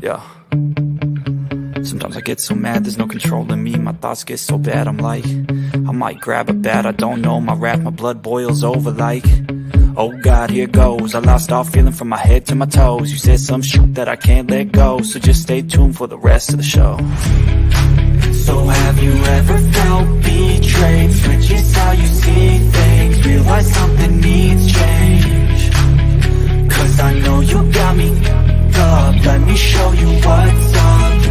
Yeah. Sometimes I get so mad, there's no controlling me. My thoughts get so bad, I'm like, I might grab a bat, I don't know. My wrath, my blood boils over like, oh God, here goes. I lost all feeling from my head to my toes. You said some shit that I can't let go, so just stay tuned for the rest of the show. So have you ever felt betrayed? Switches how you see things, realize something needs change. Cause I know you got me up, let me show you what's up.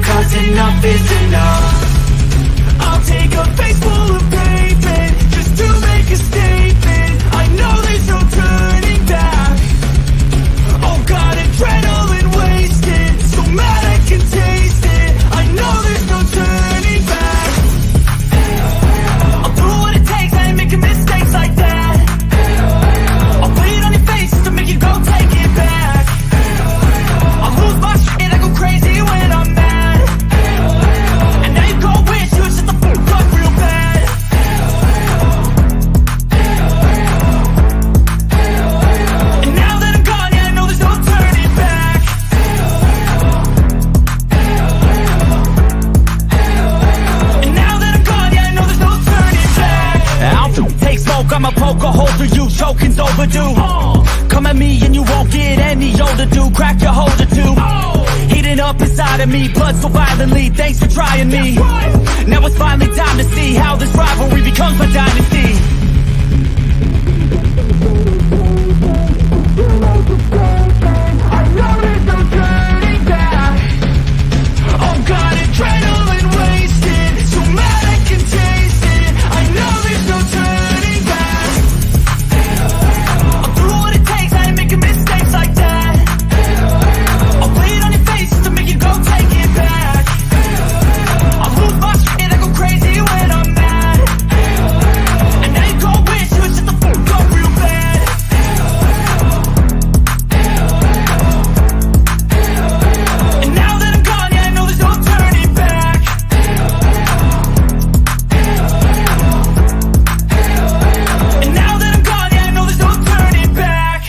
Cause enough is enough. I'll take a face full of pavement just to make a statement. I know there's no turning back. Oh God, adrenaline wasted, so mad I can taste it. I know there's no turning back. I'll do what it takes, I ain't making mistakes like that. I'll put it on your face just to make you go take it back. I'll lose my shit, I go crazy when I'm mad. And now you go wish you would shut the fuck up real bad. And now that I'm gone, yeah, I know there's no turning back. And now that I'm gone, yeah, I know there's no turning back. I'll take smoke, I'ma poke a hole through you, choking's overdue. Come at me and you won't get any older, dude. Crack your holder too. Heating up inside of me, blood so violently. Thanks for trying me. Now it's finally time to see how this rivalry becomes my dynasty. I know there's no turning back. Oh God, adrenaline wasted, so mad I can taste it. I know there's no turning back. I'll do what it takes, I ain't making mistakes like that. I'll put it on your face just to make you go take it back. I'll lose my shit, I go crazy when I'm mad. And now you go wish you would shut the fuck up real bad. And now that I'm gone, yeah, I know there's no turning back. And now that I'm gone, yeah, I know there's no turning back.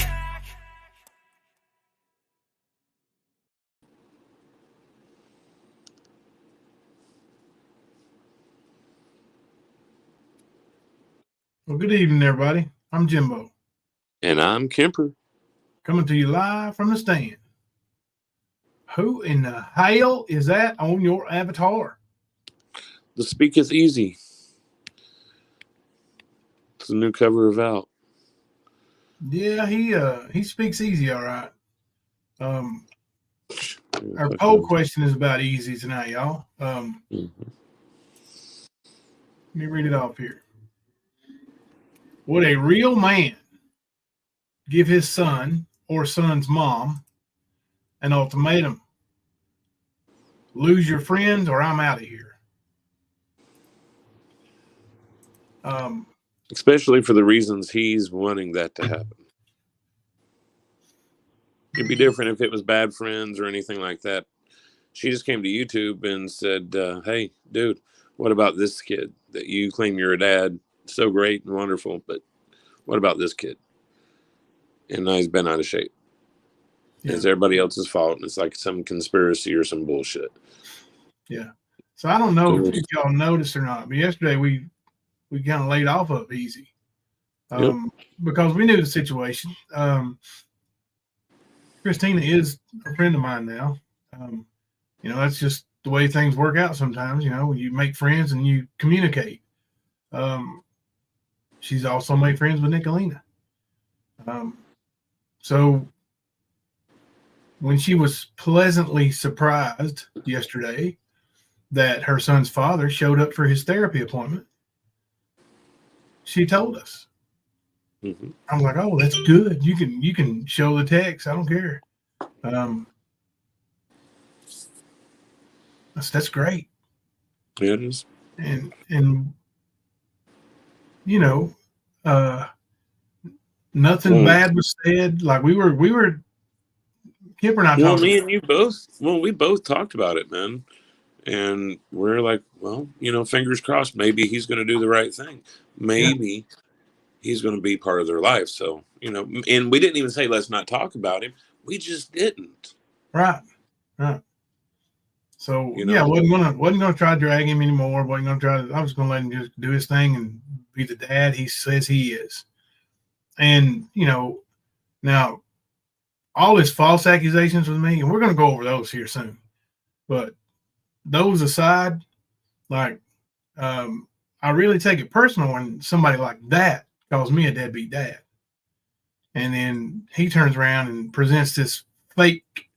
Well, good evening, everybody. I'm Jimbo, And I'm Kemper. coming to you live from the stand. Who in the hell is that on your avatar? The Speak is Easy. It's a new cover of Out. Yeah, he speaks easy, all right. Our poll question is about easy tonight, y'all. Let me read it off here. Would a real man give his son or son's mom an ultimatum? Lose your friends or I'm out of here. Especially for the reasons he's wanting that to happen. It'd be different if it was bad friends or anything like that. She just came to YouTube and said, hey, dude, what about this kid that you claim you're a dad? So great and wonderful, but what about this kid? And now he's been out of shape. Yeah. It's everybody else's fault. And it's like some conspiracy or some bullshit. Yeah. So I don't know if y'all noticed or not, but yesterday we kind of laid off of easy because we knew the situation. Christina is a friend of mine now. That's just the way things work out sometimes. You make friends and you communicate. She's also made friends with Nicolina. So when she was pleasantly surprised yesterday that her son's father showed up for his therapy appointment, she told us. Mm-hmm. I'm like, oh, that's good. You can show the text. I don't care. That's great. Yeah, it is. And nothing bad was said. Like we were Kip and I well, talked. Me and you both. Well, we both talked about it, man. And we're like, well, fingers crossed. Maybe he's going to do the right thing. Maybe he's going to be part of their life. So, and we didn't even say, let's not talk about him. We just didn't. Right. Right. So You know? yeah, wasn't gonna try to drag him anymore. Wasn't gonna try to. I was gonna let him just do his thing and be the dad he says he is. And now all his false accusations with me, and we're gonna go over those here soon. But those aside, like, I really take it personal when somebody like that calls me a deadbeat dad. And then he turns around and presents this fake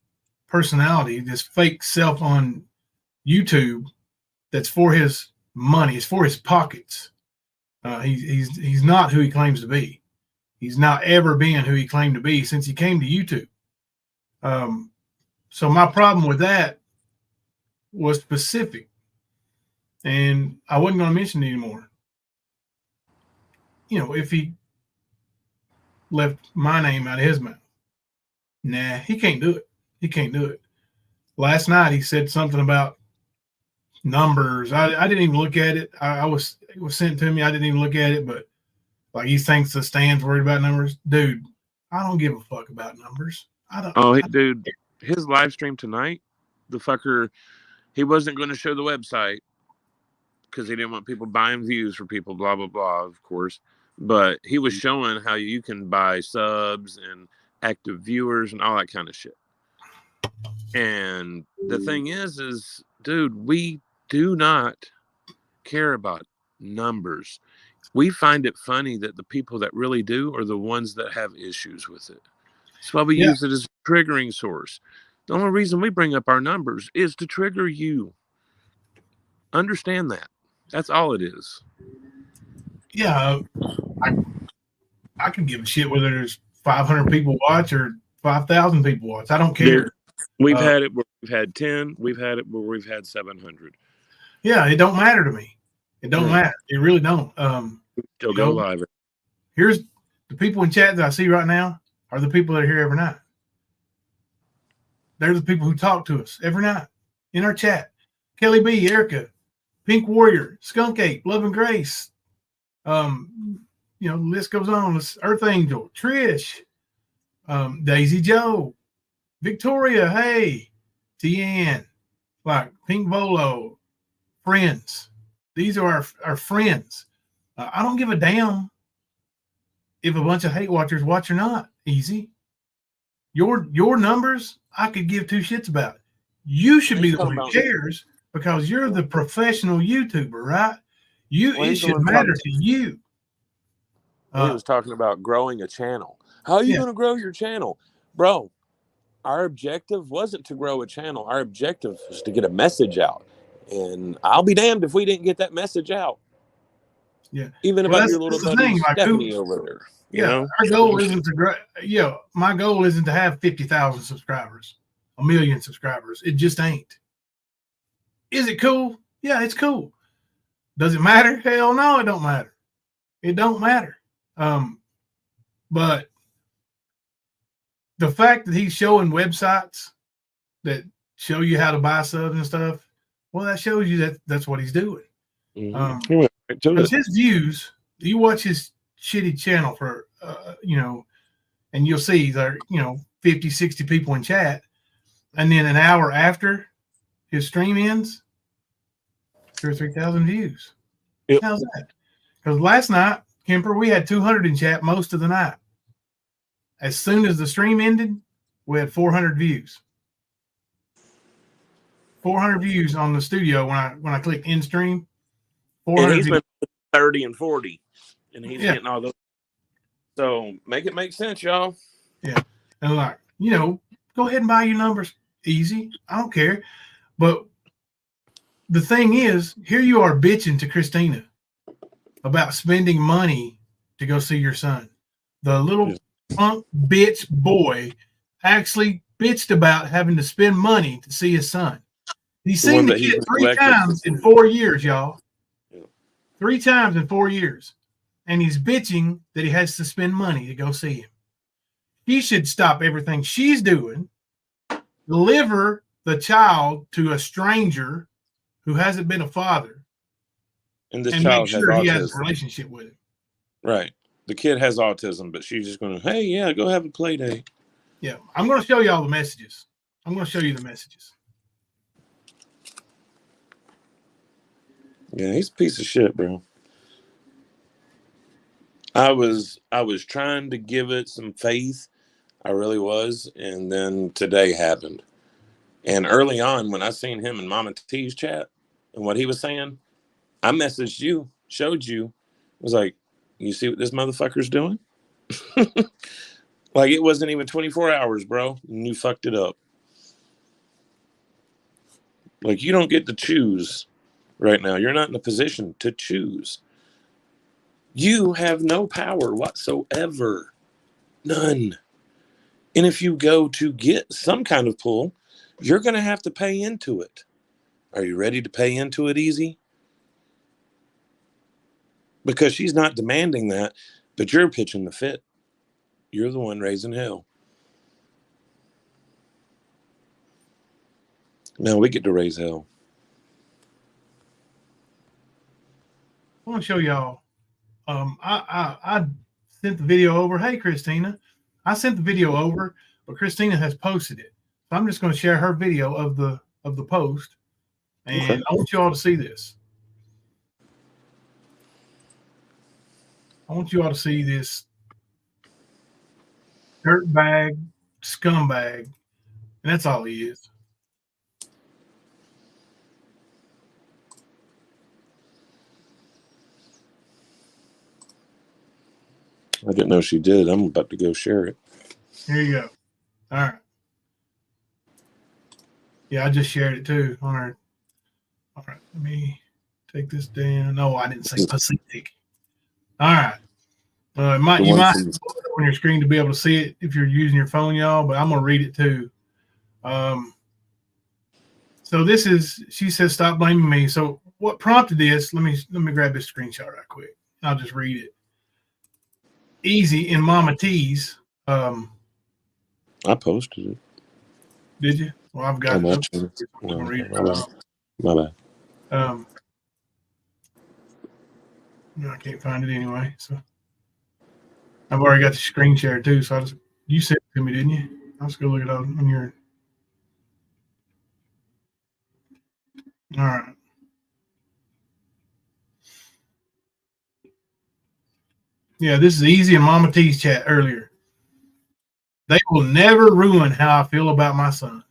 personality, this fake self on YouTube that's for his money, it's for his pockets. He's not who he claims to be. He's not ever been who he claimed to be since he came to YouTube. So my problem with that was specific, and I wasn't going to mention it anymore. If he left my name out of his mouth, nah, he can't do it. He can't do it. Last night he said something about numbers. I didn't even look at it. It was sent to me. I didn't even look at it, but like he thinks the stand's worried about numbers. Dude, I don't give a fuck about numbers. I don't. Oh, dude, his live stream tonight, the fucker, he wasn't going to show the website because he didn't want people buying views for people, blah, blah, blah, of course. But he was showing how you can buy subs and active viewers and all that kind of shit. And the thing is, dude, we do not care about numbers. We find it funny that the people that really do are the ones that have issues with it. That's why we use it as a triggering source. The only reason we bring up our numbers is to trigger you. Understand that. That's all it is. Yeah, I can give a shit whether there's 500 people watch or 5,000 people watch. I don't care. We've had it where we've had 10. We've had it where we've had 700. Yeah, it don't matter to me. It don't matter. It really don't. Still go live. Here's the people in chat that I see right now are the people that are here every night. They're the people who talk to us every night in our chat. Kelly B, Erica, Pink Warrior, Skunk Ape, Love and Grace. The list goes on. Earth Angel, Trish, Daisy Joe, Victoria, hey, Tian, like Pink Volo, friends. These are our friends. I don't give a damn if a bunch of hate watchers watch or not. Easy. Your numbers, I could give two shits about. You should be the one who cares because you're the professional YouTuber, right? It should matter to you. He was talking about growing a channel. How are you going to grow your channel? Bro, our objective wasn't to grow a channel. Our objective was to get a message out. And I'll be damned if we didn't get that message out. Yeah. Even about your little buddy Stephanie over there. You know? Our goal isn't to grow. My goal isn't to have 50,000 subscribers, 1 million subscribers. It just ain't. Is it cool? Yeah, it's cool. Does it matter? Hell no, it don't matter. It don't matter. But the fact that he's showing websites that show you how to buy subs and stuff, well, that shows you that that's what he's doing. Because his views, you watch his shitty channel for, and you'll see there, 50, 60 people in chat. And then an hour after his stream ends, 2,000 or 3,000 views. Yep. How's that? Because last night, Kemper, we had 200 in chat most of the night. As soon as the stream ended, we had 400 views. 400 views on the studio when I clicked in stream. And he's been 30 and 40, and he's getting all those. So make it make sense, y'all. Yeah, and go ahead and buy your numbers. Easy, I don't care. But the thing is, here you are bitching to Christina about spending money to go see your son. The little punk bitch boy actually bitched about having to spend money to see his son. He's seen the kid 3 times in 4 years, y'all. 3 times in 4 years. And he's bitching that he has to spend money to go see him. He should stop everything she's doing, deliver the child to a stranger who hasn't been a father, and this and child make sure he has a relationship with him. Right. The kid has autism, but she's just going to, hey, yeah, go have a play date. Yeah. I'm going to show y'all the messages. I'm going to show you the messages. Yeah, he's a piece of shit, bro. I was trying to give it some faith. I really was. And then today happened. And early on, when I seen him in Mama T's chat and what he was saying, I messaged you, showed you, was like, you see what this motherfucker's doing? Like, it wasn't even 24 hours, bro. And you fucked it up. Like, you don't get to choose right now. You're not in a position to choose. You have no power whatsoever. None. And if you go to get some kind of pull, you're going to have to pay into it. Are you ready to pay into it, Easy? Because she's not demanding that, but you're pitching the fit. You're the one raising hell. Now we get to raise hell. I want to show y'all. I sent the video over. Hey, Christina. I sent the video over, but Christina has posted it. So I'm just going to share her video of the post. And Okay. I want you all to see this. I want you all to see this dirtbag, scumbag. And that's all he is. I didn't know she did. I'm about to go share it. Here you go. All right. Yeah, I just shared it too on her. All right, let me take this down. No, I didn't say Pacific. All right. You might have to put it on your screen to be able to see it if you're using your phone, y'all, but I'm going to read it too. So this is, she says, stop blaming me. So what prompted this, let me grab this screenshot right quick. I'll just read it. Easy in Mama T's. I posted it. Did you? Well, I've got it. No, read it. My bad. No, I can't find it anyway. So I've already got the screen share too. So you sent it to me, didn't you? I'll just go look it up on your. All right. Yeah, this is Easy and Mama T's chat earlier. They will never ruin how I feel about my son.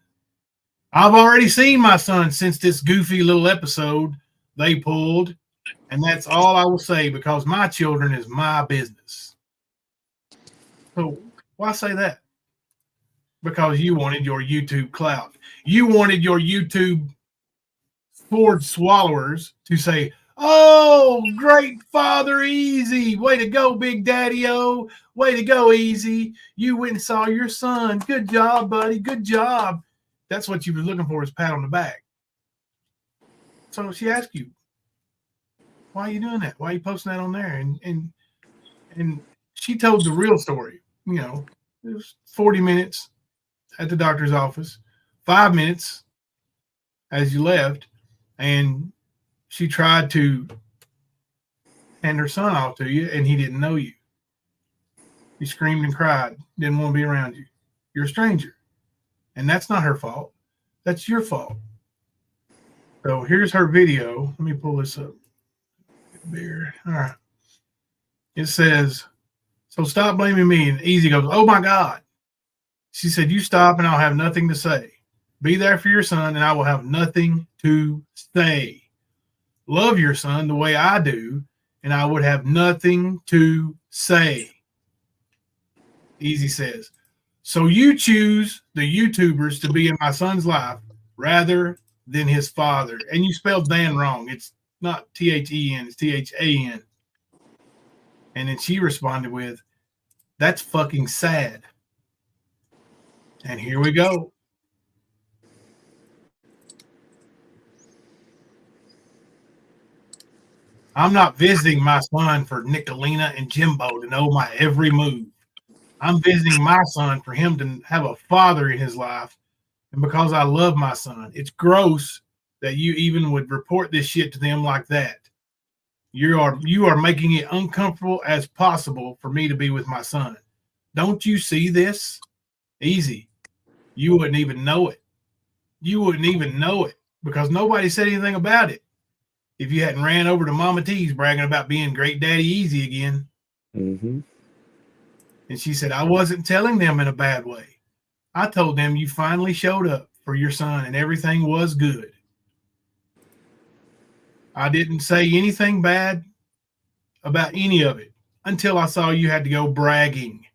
I've already seen my son since this goofy little episode they pulled, and that's all I will say because my children is my business. So why say that? Because you wanted your YouTube clout. You wanted your YouTube sword swallowers to say, oh, great Father Easy. Way to go, Big Daddy-O. Way to go, Easy. You went and saw your son. Good job, buddy. Good job. That's what you were looking for, is pat on the back. So she asked you, why are you doing that? Why are you posting that on there? And she told the real story. You know, it was 40 minutes at the doctor's office, 5 minutes as you left, and she tried to hand her son off to you, and he didn't know you. He screamed and cried, didn't want to be around you. You're a stranger. And that's not her fault. That's your fault. So here's her video. Let me pull this up. Beer. All right. It says, so stop blaming me. And Easy goes, oh my God. She said, you stop and I'll have nothing to say. Be there for your son and I will have nothing to say. Love your son the way I do and I would have nothing to say. Easy says, so you choose the YouTubers to be in my son's life rather than his father. And you spelled Dan wrong. It's not T-H-E-N, it's T-H-A-N. And then she responded with, that's fucking sad. And here we go. I'm not visiting my son for Nicolina and Jimbo to know my every move. I'm visiting my son for him to have a father in his life. And because I love my son, it's gross that you even would report this shit to them like that. You are making it uncomfortable as possible for me to be with my son. Don't you see this? Easy. You wouldn't even know it. you wouldn't even know it because nobody said anything about it. If you hadn't ran over to Mama T's bragging about being Great Daddy Easy again. Mm-hmm. And she said, I wasn't telling them in a bad way. I told them you finally showed up for your son and everything was good. I didn't say anything bad about any of it until I saw you had to go bragging.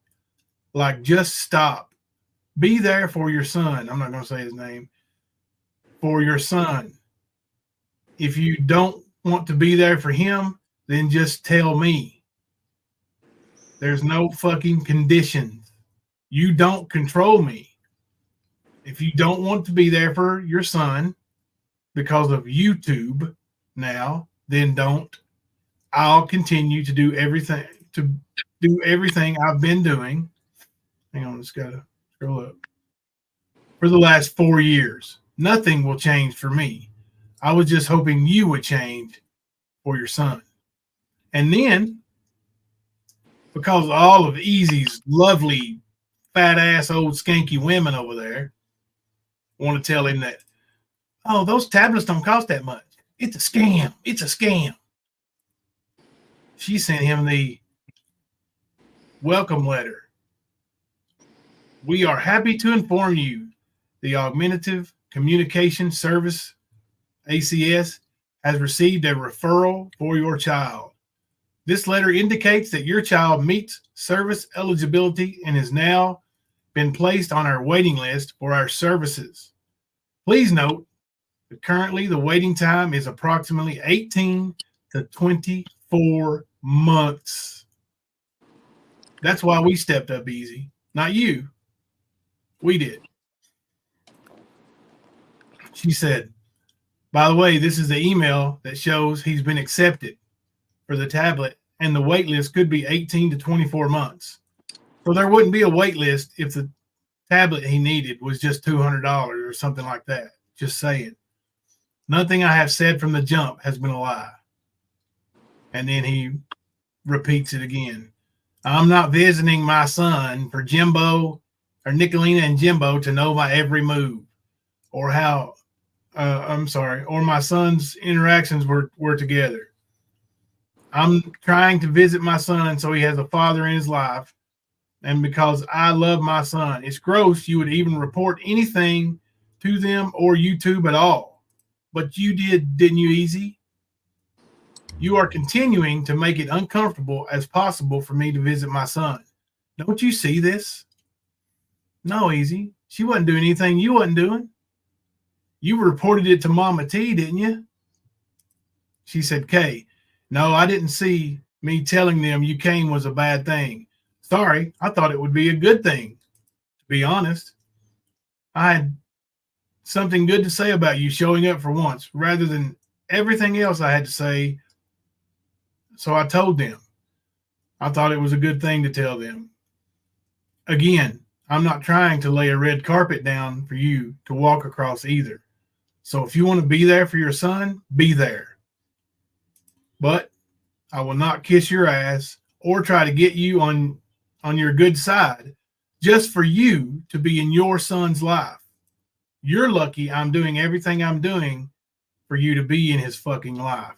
Like, just stop. Be there for your son. I'm not going to say his name. For your son. If you don't want to be there for him, then just tell me. There's no fucking conditions. You don't control me. If you don't want to be there for your son because of YouTube now, then don't. I'll continue to do everything I've been doing. Hang on, just gotta scroll up. For the last 4 years. Nothing will change for me. I was just hoping you would change for your son. And then, because all of Easy's lovely, fat ass old skanky women over there want to tell him that, oh, those tablets don't cost that much. It's a scam. It's a scam. She sent him the welcome letter. We are happy to inform you the Augmentative Communication Service, ACS, has received a referral for your child. This letter indicates that your child meets service eligibility and has now been placed on our waiting list for our services. Please note that currently the waiting time is approximately 18 to 24 months. That's why we stepped up easy. Not you. We did. She said, by the way, this is the email that shows he's been accepted for the tablet, and the wait list could be 18 to 24 months. So there wouldn't be a wait list if the tablet he needed was just $200 or something like that. Just saying. Nothing I have said from the jump has been a lie. And then he repeats it again. I'm not visiting my son for Jimbo or Nicolina and Jimbo to know my every move or how, or my son's interactions were together. I'm trying to visit my son so he has a father in his life. And because I love my son, it's gross you would even report anything to them or YouTube at all. But you did, didn't you, Easy? You are continuing to make it uncomfortable as possible for me to visit my son. Don't you see this? No, Easy. She wasn't doing anything you wasn't doing. You reported it to Mama T, didn't you? She said, Kay, no, I didn't see me telling them you came was a bad thing. Sorry, I thought it would be a good thing. To be honest, I had something good to say about you showing up for once rather than everything else I had to say. So I told them. I thought it was a good thing to tell them. Again, I'm not trying to lay a red carpet down for you to walk across either. So if you want to be there for your son, be there. But I will not kiss your ass or try to get you on your good side just for you to be in your son's life. You're lucky I'm doing everything I'm doing for you to be in his fucking life.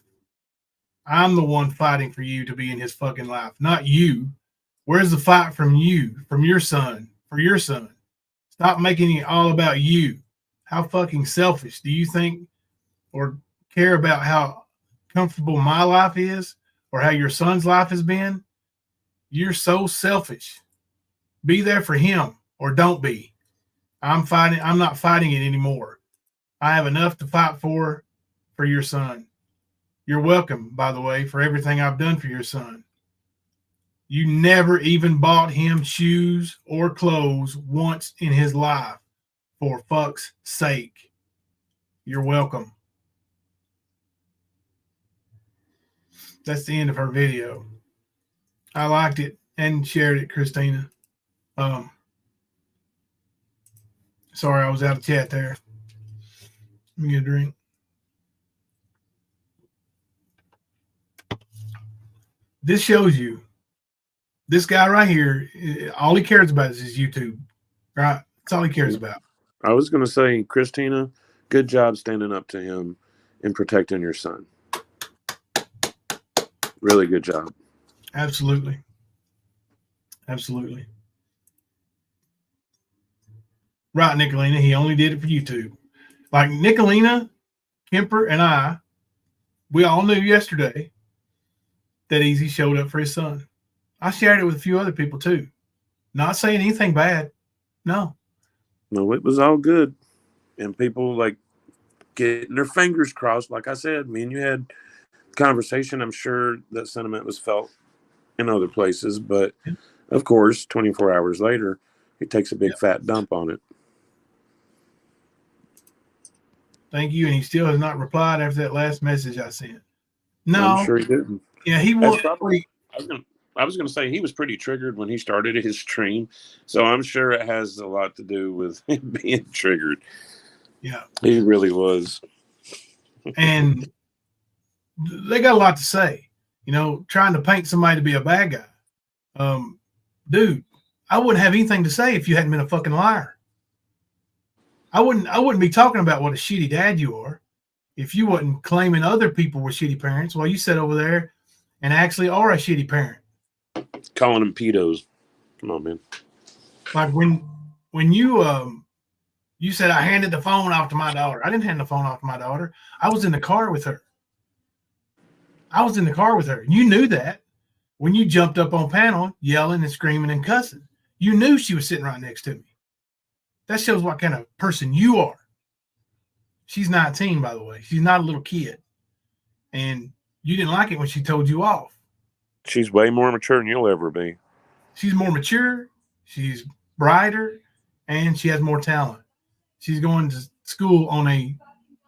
I'm the one fighting for you to be in his fucking life, not you. Where's the fight from you, from your son, for your son? Stop making it all about you. How fucking selfish do you think or care about how comfortable my life is or how your son's life has been? You're so selfish. Be there for him or don't be. I'm not fighting it anymore. I have enough to fight for your son. You're welcome, by the way, for everything I've done for your son. You never even bought him shoes or clothes once in his life, for fuck's sake. You're welcome. That's the end of her video. I liked it and shared it, Christina. Sorry, I was out of chat there. Let me get a drink. This shows you this guy right here, all he cares about is his YouTube, right? That's all he cares about. I was going to say, Christina, good job standing up to him and protecting your son. Really good job. Absolutely. Absolutely. Right, Nicolina. He only did it for YouTube. Like Nicolina, Kemper, and I, we all knew yesterday that Easy showed up for his son. I shared it with a few other people too. Not saying anything bad. No. No, it was all good. And people like getting their fingers crossed. Like I said, me and you had a conversation. I'm sure that sentiment was felt in other places. But of course, 24 hours later, he takes a big fat dump on it. Thank you. And he still has not replied after that last message I sent. No. I'm sure he didn't. Yeah, he was. I was going to say he was pretty triggered when he started his stream. So I'm sure it has a lot to do with him being triggered. Yeah. He really was. And they got a lot to say. You know, trying to paint somebody to be a bad guy. Dude, I wouldn't have anything to say if you hadn't been a fucking liar. I wouldn't be talking about what a shitty dad you are if you wasn't claiming other people were shitty parents while you sat over there and actually are a shitty parent. Calling them pedos. Come on, man. Like when you said I handed the phone off to my daughter. I didn't hand the phone off to my daughter. I was in the car with her. You knew that when you jumped up on panel yelling and screaming and cussing. You knew she was sitting right next to me. That shows what kind of person you are. She's 19, by the way. She's not a little kid. And you didn't like it when she told you off. She's way more mature than you'll ever be. She's more mature. She's brighter. And she has more talent. She's going to school on a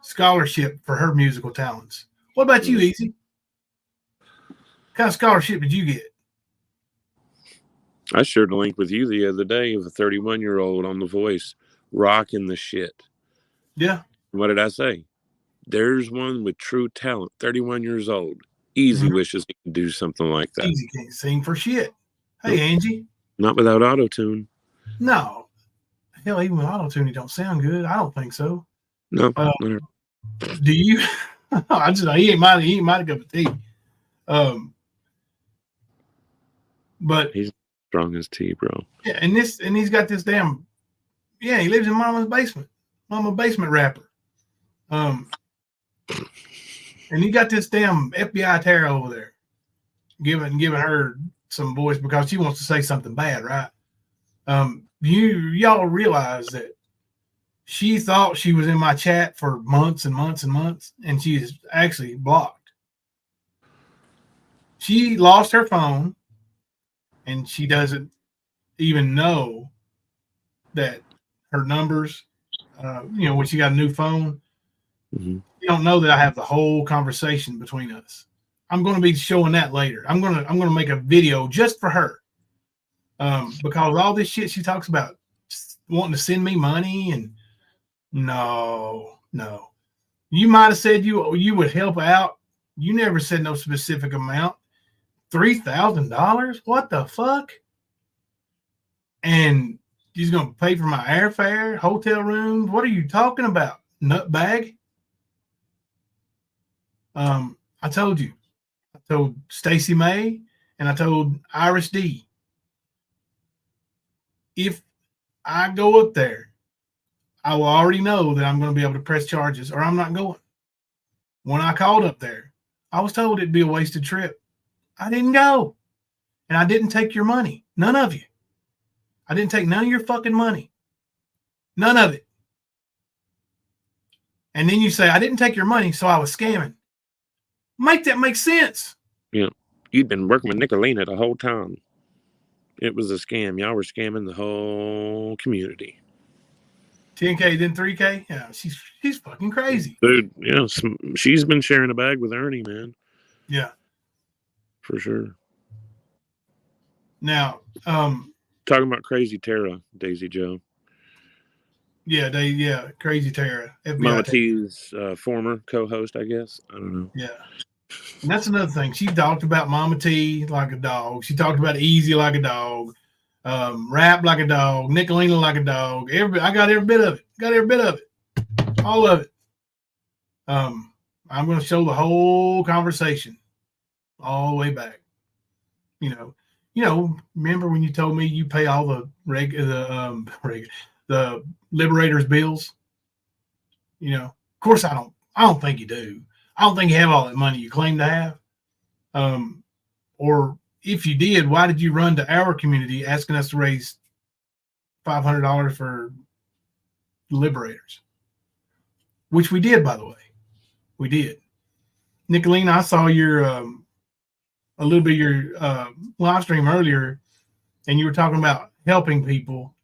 scholarship for her musical talents. What about you, Easy? What kind of scholarship did you get? I shared a link with you the other day of a 31-year-old on The Voice rocking the shit. Yeah. What did I say? There's one with true talent, 31 years old. Easy wishes he could do something like that. Easy can't sing for shit. Hey, Angie. Not without auto-tune. No. Hell, even with auto-tune, he don't sound good. I don't think so. No. Do you? He ain't my cup of tea. But he's strong as tea, bro. Yeah, and he's got this damn. Yeah, he lives in Mama's basement. Mama basement rapper. And he got this damn FBI terror over there, giving her some voice because she wants to say something bad, right? Y'all realize that she thought she was in my chat for months and months and months, and she is actually blocked. She lost her phone, and she doesn't even know that her numbers, when she got a new phone, you don't know that I have the whole conversation between us. I'm going to be showing that later. I'm going to make a video just for her, because all this shit she talks about, wanting to send me money, and no. You might have said you would help out. You never said no specific amount. $3,000? What the fuck? And he's going to pay for my airfare, hotel room. What are you talking about, nutbag? I told you. I told Stacy May and I told Iris D. If I go up there, I will already know that I'm going to be able to press charges, or I'm not going. When I called up there, I was told it'd be a wasted trip. I didn't go. And I didn't take your money. None of you. I didn't take none of your fucking money. None of it. And then you say, I didn't take your money, so I was scamming. Make that make sense. Yeah. You'd been working with Nicolina the whole time. It was a scam. Y'all were scamming the whole community. 10K, then 3K? Yeah, she's fucking crazy. Dude, yeah, she's been sharing a bag with Ernie, man. Yeah. For sure. Now, talking about Crazy Tara, Daisy Joe. Yeah, Crazy Tara. FBI Mama T's former co-host, I guess. I don't know. Yeah. And that's another thing. She talked about Mama T like a dog. She talked about Easy like a dog. Rap like a dog, Nicolina like a dog. I got every bit of it. All of it. I'm going to show the whole conversation all the way back. Remember when you told me you pay all the the Liberators bills? Of course I don't. I don't think you do. I don't think you have all that money you claim to have. Or if you did, why did you run to our community asking us to raise $500 for Liberators? Which we did, by the way. We did. Nicolina, I saw your a little bit of your live stream earlier, and you were talking about helping people.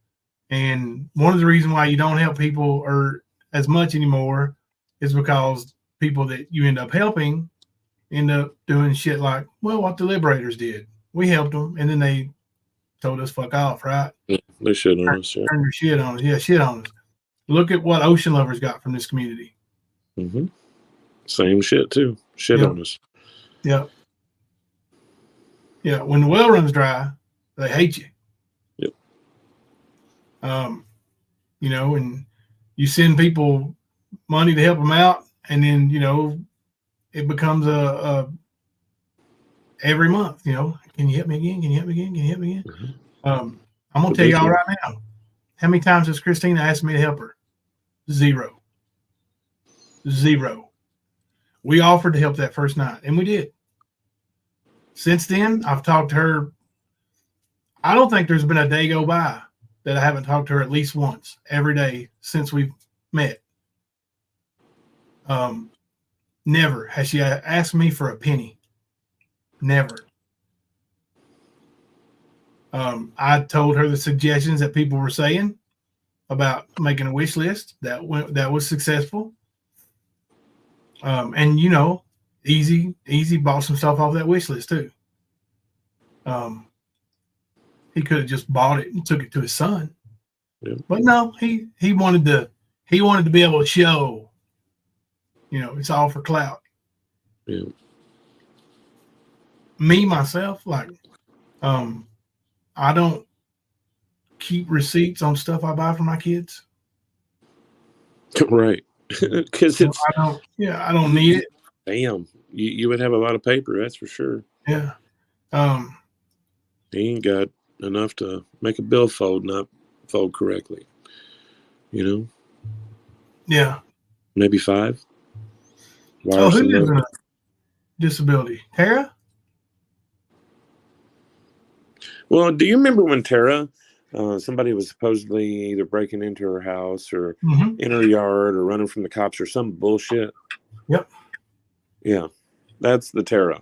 And one of the reasons why you don't help people or as much anymore is because people that you end up helping end up doing shit like, well, what the Liberators did. We helped them, and then they told us fuck off, right? Yeah, they shit on us. Yeah. Turn their shit on us. Yeah, shit on us. Look at what Ocean Lovers got from this community. Mm-hmm. Same shit too. Shit on us. Yeah. Yeah. When the well runs dry, they hate you. Yep. And you send people money to help them out, and then it becomes a every month. Can you help me again? Can you help me again? Can you help me again? Mm-hmm. I'm gonna tell y'all right now. How many times has Christina asked me to help her? Zero. We offered to help that first night, and we did. Since then, I've talked to her. I don't think there's been a day go by that I haven't talked to her at least once every day since we've met. Never has she asked me for a penny. Never. I told her the suggestions that people were saying about making a wish list that was successful. And Easy bought some stuff off that wish list too. He could have just bought it and took it to his son. Yeah. But no, he wanted to be able to show, it's all for clout. Yeah. Me, myself, I don't keep receipts on stuff I buy for my kids. Right. Because I don't need it. Damn. You would have a lot of paper, that's for sure. Yeah. He ain't got enough to make a bill fold, not fold correctly. Yeah. Maybe 5. Who lives in a disability? Tara? Well, do you remember when Tara, somebody was supposedly either breaking into her house or in her yard or running from the cops or some bullshit? Yep. Yeah. That's the Tara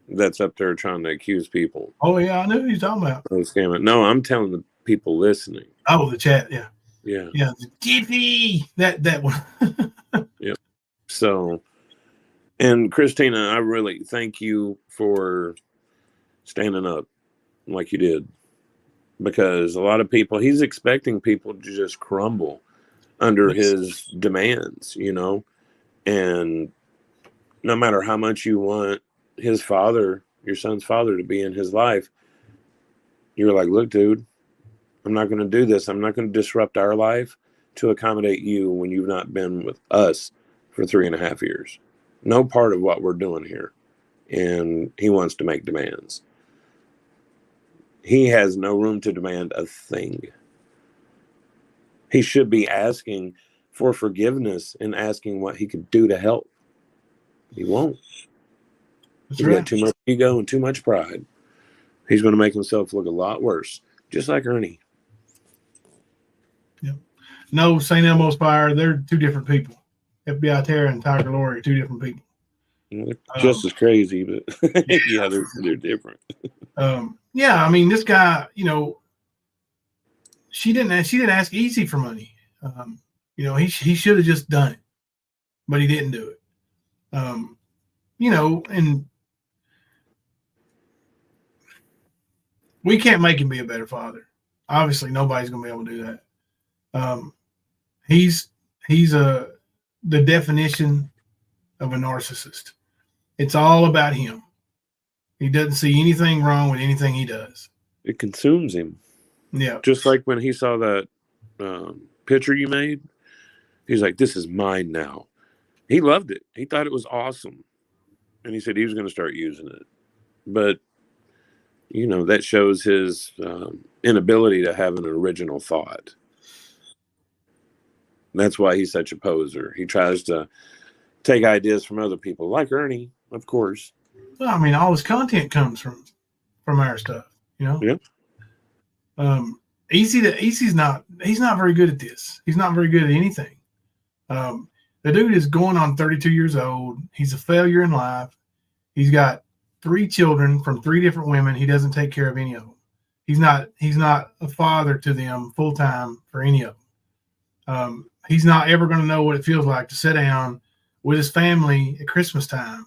that's up there trying to accuse people. Oh, yeah. I knew who you're talking about. Oh, scam it. No, I'm telling the people listening. Oh, the chat. Yeah. Yeah. Yeah. Jiffy. That one. Yep. So, and Christina, I really thank you for standing up like you did, because a lot of people, he's expecting people to just crumble under his demands, and no matter how much you want his father, your son's father, to be in his life, you're like, look, dude, I'm not going to do this. I'm not going to disrupt our life to accommodate you when you've not been with us for 3.5 years. No part of what we're doing here. And he wants to make demands. He has no room to demand a thing. He should be asking for forgiveness and asking what he could do to help. He won't. He's got too much ego and too much pride. He's going to make himself look a lot worse, just like Ernie. Yeah. No, St. Elmo's Fire, they're two different people. FBI Tara and Tiger Lori are two different people. Just as crazy, but yeah, they're different. Yeah, I mean, this guy, she didn't ask Easy for money. He should have just done it, but he didn't do it. And we can't make him be a better father. Obviously, nobody's going to be able to do that. He's the definition of a narcissist. It's all about him. He doesn't see anything wrong with anything he does. It consumes him. Yeah. Just like when he saw that picture you made, he's like, "This is mine now." He loved it. He thought it was awesome, and he said he was going to start using it. But that shows his inability to have an original thought. That's why he's such a poser. He tries to take ideas from other people, like Ernie, of course. Well, I mean, all his content comes from our stuff, Yeah. He's not very good at this. He's not very good at anything. The dude is going on 32 years old. He's a failure in life. He's got 3 children from 3 different women. He doesn't take care of any of them. He's not a father to them full time for any of them. He's not ever going to know what it feels like to sit down with his family at Christmas time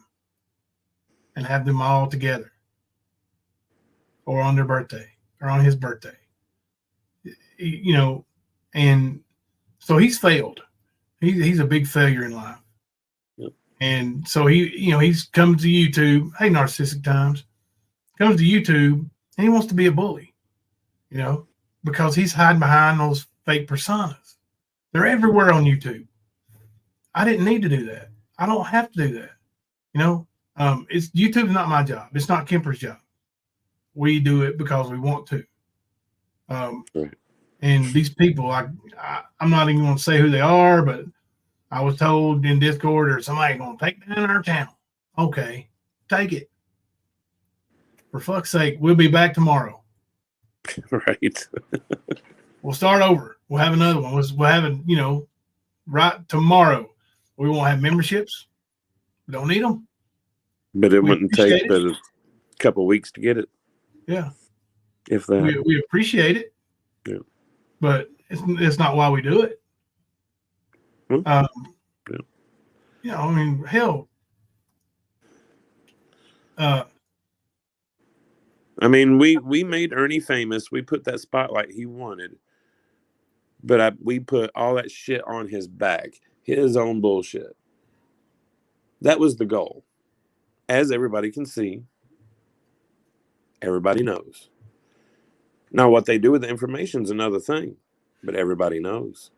and have them all together, or on their birthday, or on his birthday. And so he's failed. He's a big failure in life. Yep. And so he's come to YouTube. Hey, Narcissistic Times comes to YouTube, and he wants to be a bully, because he's hiding behind those fake personas. They're everywhere on YouTube. I didn't need to do that. I don't have to do that. YouTube's not my job. It's not Kemper's job. We do it because we want to. Right. And these people, I'm not even going to say who they are, but I was told in Discord, or somebody going to take down our channel. Okay, take it. For fuck's sake, we'll be back tomorrow. Right. We'll start over. We'll have another one. We'll have it, right tomorrow. We won't have memberships. We don't need them. But it wouldn't take but a couple of weeks to get it. Yeah. If that. We appreciate it. Yeah. But it's not why we do it. Yeah. I mean, hell. I mean, we made Ernie famous. We put that spotlight he wanted. But we put all that shit on his back. His own bullshit. That was the goal. As everybody can see, everybody knows. Now, what they do with the information is another thing, but everybody knows.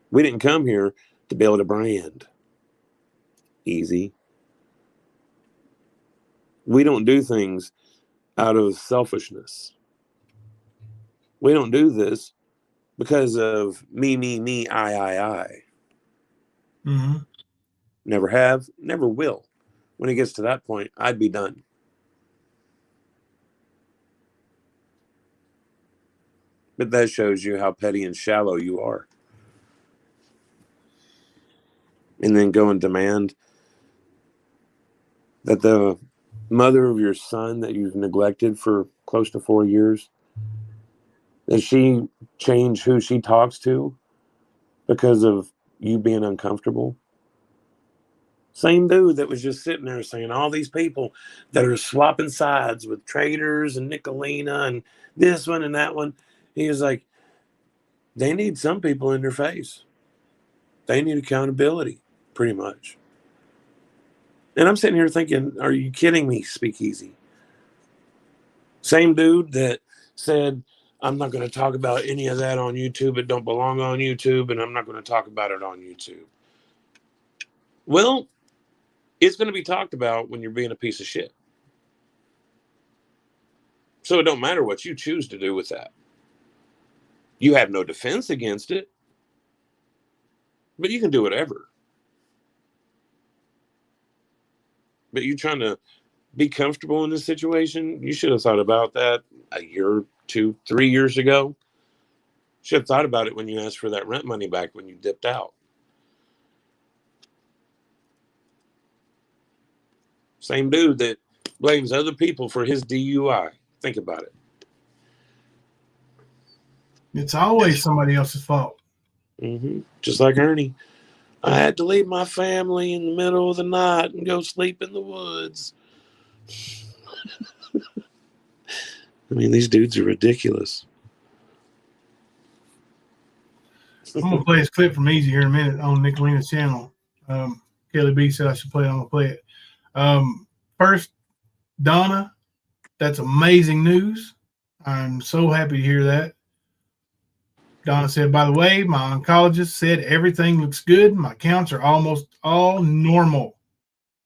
We didn't come here to build a brand. Easy. We don't do things out of selfishness. We don't do this because of me, I. Mm-hmm. Never have, never will. When it gets to that point, I'd be done. But that shows you how petty and shallow you are. And then go and demand that the mother of your son that you've neglected for close to 4 years, that she change who she talks to because of you being uncomfortable. Same dude that was just sitting there saying all these people that are swapping sides with traders and Nicolina and this one and that one. He was like, they need some people in their face. They need accountability, pretty much. And I'm sitting here thinking, are you kidding me, Speakeasy? Same dude that said, I'm not going to talk about any of that on YouTube. It don't belong on YouTube, and I'm not going to talk about it on YouTube. Well, it's going to be talked about when you're being a piece of shit. So it don't matter what you choose to do with that. You have no defense against it, but you can do whatever. But you're trying to be comfortable in this situation. You should have thought about that a year, 2, 3 years ago. Should have thought about it when you asked for that rent money back when you dipped out. Same dude that blames other people for his DUI. Think about it. It's always somebody else's fault. Mm-hmm. Just like Ernie. I had to leave my family in the middle of the night and go sleep in the woods. I mean, these dudes are ridiculous. I'm going to play this clip from Easy here in a minute on Nicolina's channel. Kelly B said I should play it. I'm going to play it. First, Donna, that's amazing news. I'm so happy to hear that. Donna said, by the way, my oncologist said everything looks good. My counts are almost all normal.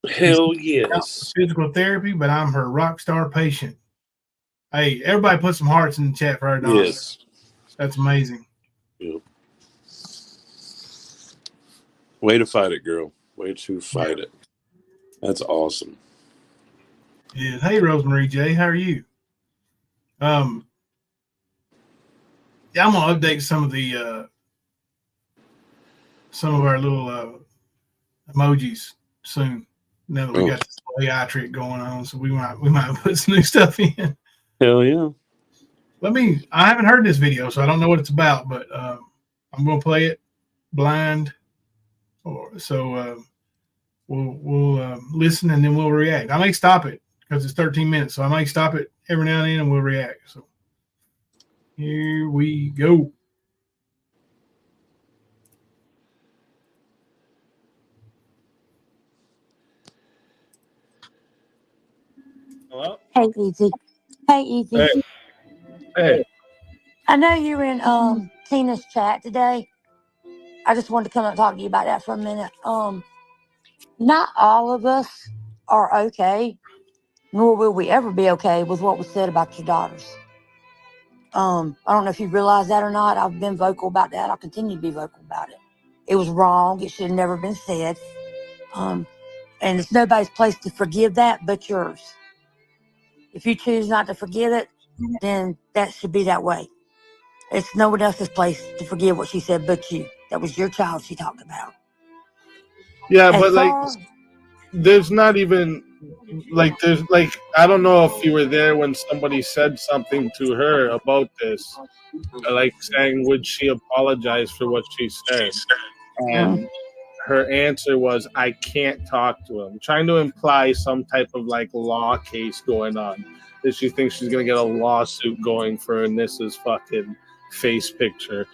Hell She's out for yes. physical therapy, but I'm her rock star patient. Hey, everybody put some hearts in the chat for her, Donna. Yes. That's amazing. Yep. Way to fight it, girl. Way to fight it. That's awesome. Yeah. Hey, Rosemary J, how are you? Yeah, I'm gonna update some of our little emojis soon. Now that we got this AI trick going on, so we might put some new stuff in. Hell yeah. I haven't heard this video, so I don't know what it's about, but I'm gonna play it blind, so we'll listen and then we'll react. I may stop it because it's 13 minutes, so I may stop it every now and then and we'll react. So here we go. Hello? Hey, Easy. Hey, Easy. Hey. I know you're in Tina's chat today. I just wanted to come up and talk to you about that for a minute. Not all of us are okay, nor will we ever be okay with what was said about your daughters. I don't know if you realize that or not. I've been vocal about that. I'll continue to be vocal about it. It was wrong. It should have never been said. And it's nobody's place to forgive that but yours. If you choose not to forgive it, then that should be that way. It's no one else's place to forgive what she said but you. That was your child she talked about. Yeah, As but like, far there's not even there's I don't know if you were there when somebody said something to her about this, like saying would she apologize for what she said, and her answer was I can't talk to him, trying to imply some type of like law case going on, that she thinks she's gonna get a lawsuit going for Nissa's fucking face picture.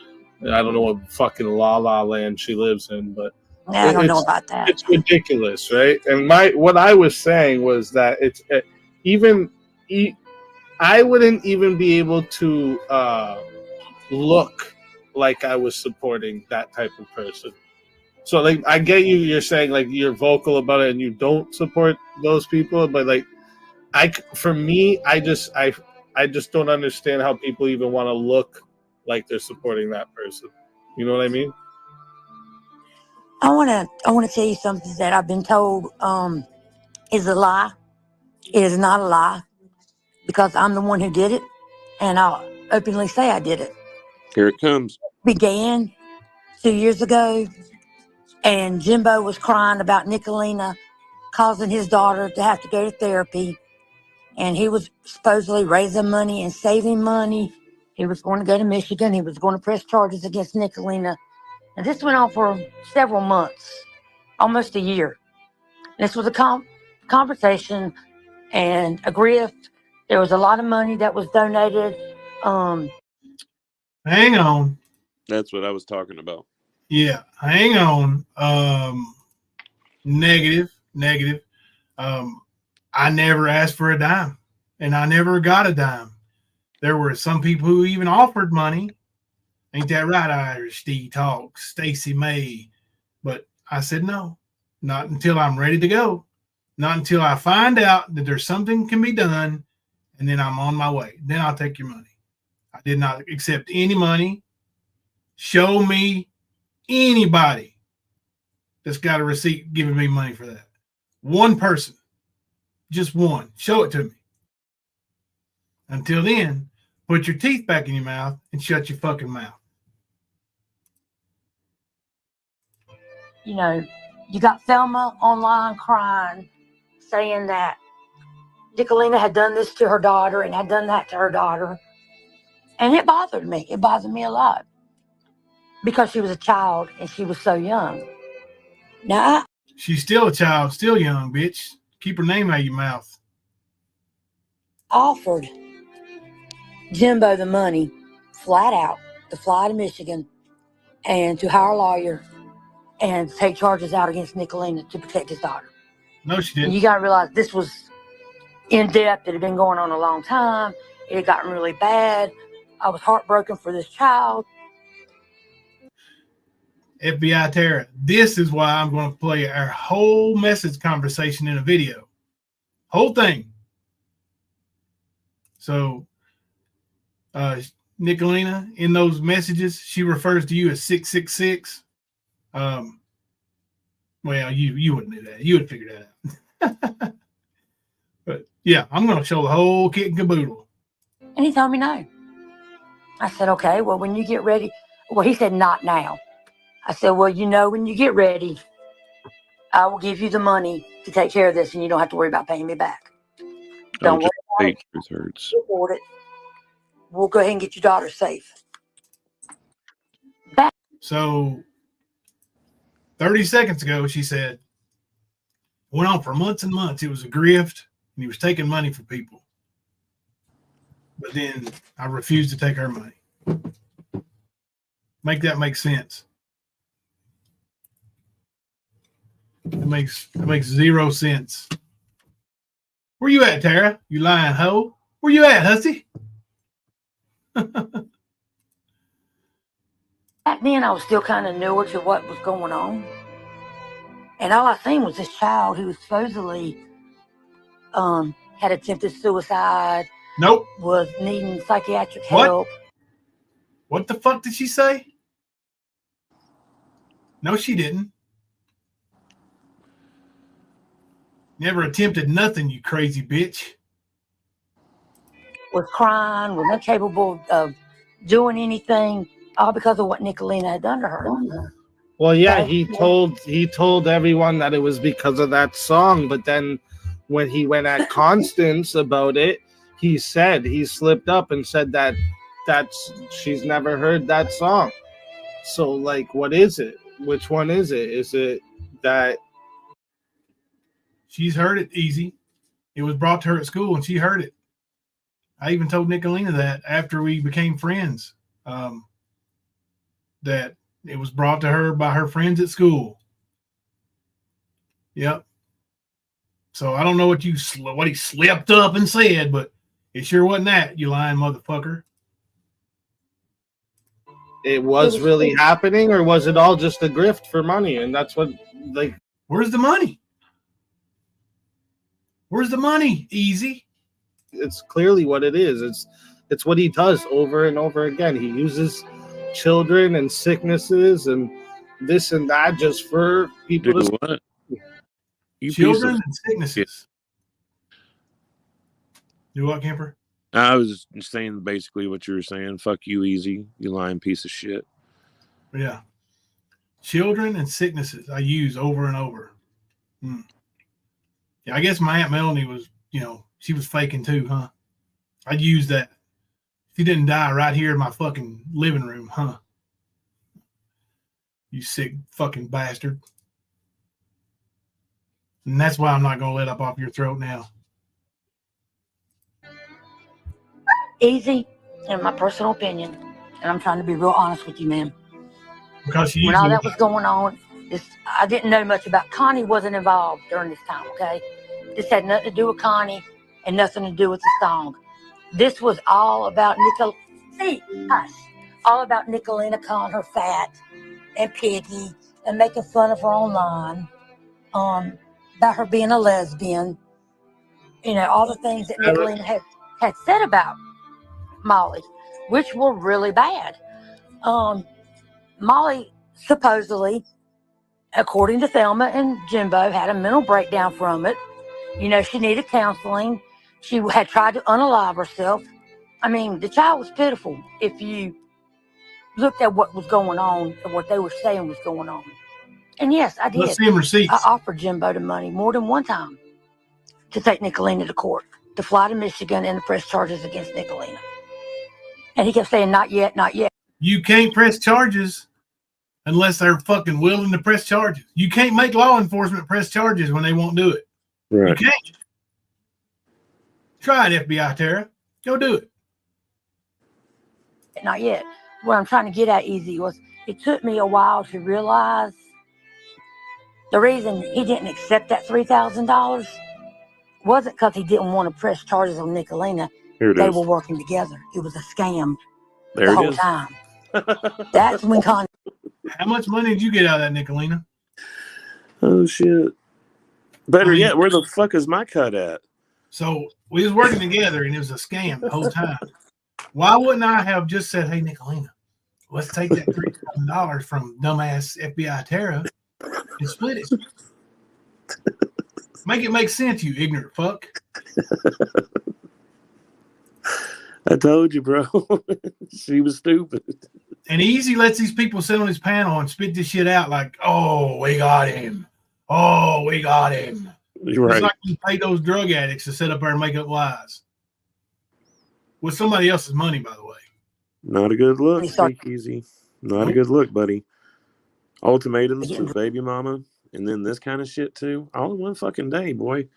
I don't know what fucking La La Land she lives in, but I don't know about that. it's ridiculous, right? And what I was saying was that I wouldn't even be able to look like I was supporting that type of person. So like I get you're saying like you're vocal about it and you don't support those people, but like for me I just don't understand how people even want to look like they're supporting that person. You know what I mean? I wanna tell you something that I've been told is a lie. It is not a lie because I'm the one who did it, and I'll openly say I did it. Here it comes. Began 2 years ago, and Jimbo was crying about Nicolina causing his daughter to have to go to therapy, and he was supposedly raising money and saving money. He was going to go to Michigan. He was going to press charges against Nicolina. And this went on for several months, almost a year. And this was a conversation and a grift. There was a lot of money that was donated. Hang on. That's what I was talking about. Yeah, hang on. Negative. I never asked for a dime, and I never got a dime. There were some people who even offered money. Ain't that right, Irish? Steve Talks, Stacy May. But I said no, not until I'm ready to go. Not until I find out that there's something can be done, and then I'm on my way. Then I'll take your money. I did not accept any money. Show me anybody that's got a receipt giving me money for that. One person. Just one. Show it to me. Until then, put your teeth back in your mouth and shut your fucking mouth. You know, you got Thelma online crying, saying that Nicolina had done this to her daughter and had done that to her daughter. And it bothered me. It bothered me a lot because she was a child and she was so young. Now, She's still a child, still young, bitch. Keep her name out of your mouth. offered Jimbo the money flat out to fly to Michigan and to hire a lawyer and take charges out against Nicolina to protect his daughter. No, she And didn't. you got to realize this was in depth. It had been going on a long time. It had gotten really bad. I was heartbroken for this child. FBI Tara, this is why I'm going to play our whole message conversation in a video. Whole thing. So, Nicolina, in those messages, she refers to you as 666. Well, you wouldn't do that. You would figure that out. But yeah, I'm going to show the whole kit and caboodle. And he told me no. I said, okay, well, when you get ready. Well, he said, not now. I said, well, when you get ready, I will give you the money to take care of this, and you don't have to worry about paying me back. Don't worry about it. Two-thirds. Afford it. We'll go ahead and get your daughter safe. So 30 seconds ago, she said, went on for months and months. It was a grift, and he was taking money from people. But then I refused to take her money. Make that make sense. It makes zero sense. Where you at, Tara? You lying hoe? Where you at, hussy? Back then, I was still kind of newer to what was going on. And all I seen was this child who was supposedly had attempted suicide. Nope. Was needing psychiatric help. What the fuck did she say? No, she didn't. Never attempted nothing, you crazy bitch. Was crying, was incapable of doing anything, all because of what Nicolina had done to her. Well, yeah, he told everyone that it was because of that song, but then when he went at Constance about it, he slipped up and said that she's never heard that song. So, like, what is it? Which one is it? Is it that she's heard it? Easy. It was brought to her at school, and she heard it. I even told Nicolina that after we became friends, that it was brought to her by her friends at school. Yep. So I don't know what he slipped up and said, but it sure wasn't that, you lying motherfucker. it was really happening, or was it all just a grift for money? And that's what, like, where's the money? Where's the money? Easy. It's clearly what it is. It's what he does over and over again. He uses children and sicknesses and this and that just for people Do to what? You children and sicknesses. Do what, Camper? I was saying basically what you were saying. Fuck you, Easy. You lying piece of shit. Yeah. Children and sicknesses I use over and over. Yeah, I guess my Aunt Melanie was, she was faking too, huh? I'd use that. She didn't die right here in my fucking living room, huh? You sick fucking bastard. And that's why I'm not going to let up off your throat now. Easy, in my personal opinion, and I'm trying to be real honest with you, man. Because when all that was going on, I didn't know much about Connie. Wasn't involved during this time, okay? This had nothing to do with Connie and nothing to do with the song. This was all about all about Nicolina calling her fat and piggy and making fun of her online, about her being a lesbian. All the things that Nicolina had said about Molly, which were really bad. Molly supposedly, according to Thelma and Jimbo, had a mental breakdown from it. She needed counseling. She had tried to unalive herself. I mean, the child was pitiful if you looked at what was going on and what they were saying was going on. And yes, I did. Let's see receipts. I offered Jimbo the money more than one time to take Nicolina to court, to fly to Michigan and to press charges against Nicolina. And he kept saying, not yet, not yet. You can't press charges unless they're fucking willing to press charges. You can't make law enforcement press charges when they won't do it. Right. You can't. Try it, FBI Tara. Go do it. Not yet. What I'm trying to get at, Easy, was it took me a while to realize the reason he didn't accept that $3,000 wasn't because he didn't want to press charges on Nicolina. Here it They is. were working together. It was a scam There the it whole is. time. That's when Connie. How much money did you get out of that, Nicolina? Oh shit. Better I mean- yet, where the fuck is my cut at? So we was working together, and it was a scam the whole time. Why wouldn't I have just said, "Hey, Nicolina, let's take that $3,000 from dumbass FBI Tara and split it. Make it make sense, you ignorant fuck." I told you, bro. She was stupid. And Easy lets these people sit on his panel and spit this shit out like, "Oh, we got him. Oh, we got him." You're It's right. like you pay those drug addicts to sit up there and make up lies with somebody else's money, by the way. Not a good look, They start- Speakeasy. Not a Nope. good look, buddy. Ultimatums Yeah. with baby mama, and then this kind of shit too. All in one fucking day, boy.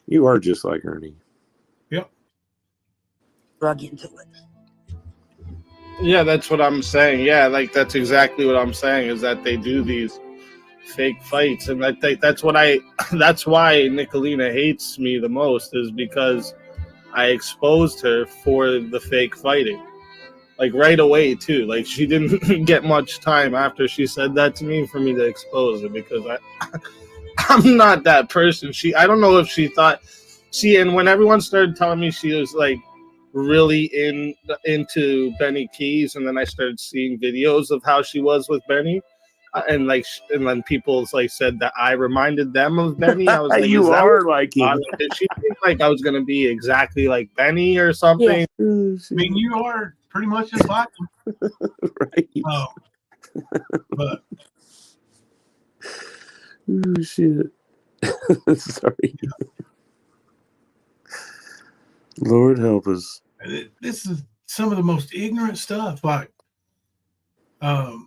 You are just like Ernie. Yep. Drug into it. Yeah, that's what I'm saying. Yeah, like that's exactly what I'm saying is that they do these fake fights, and that's what that's why Nicolina hates me the most is because I exposed her for the fake fighting. Like right away too. Like she didn't get much time after she said that to me for me to expose her because I'm not that person. I don't know if she thought and when everyone started telling me she was like really into Benny Keys, and then I started seeing videos of how she was with Benny, and then people like said that I reminded them of Benny. I was like, You is that are what like she him. thought? Did she think like I was gonna be exactly like Benny or something? Yes. I mean, you are pretty much just like him. Right. Oh, but Oh shit. Sorry. Lord help us. this is some of the most ignorant stuff. Like, I've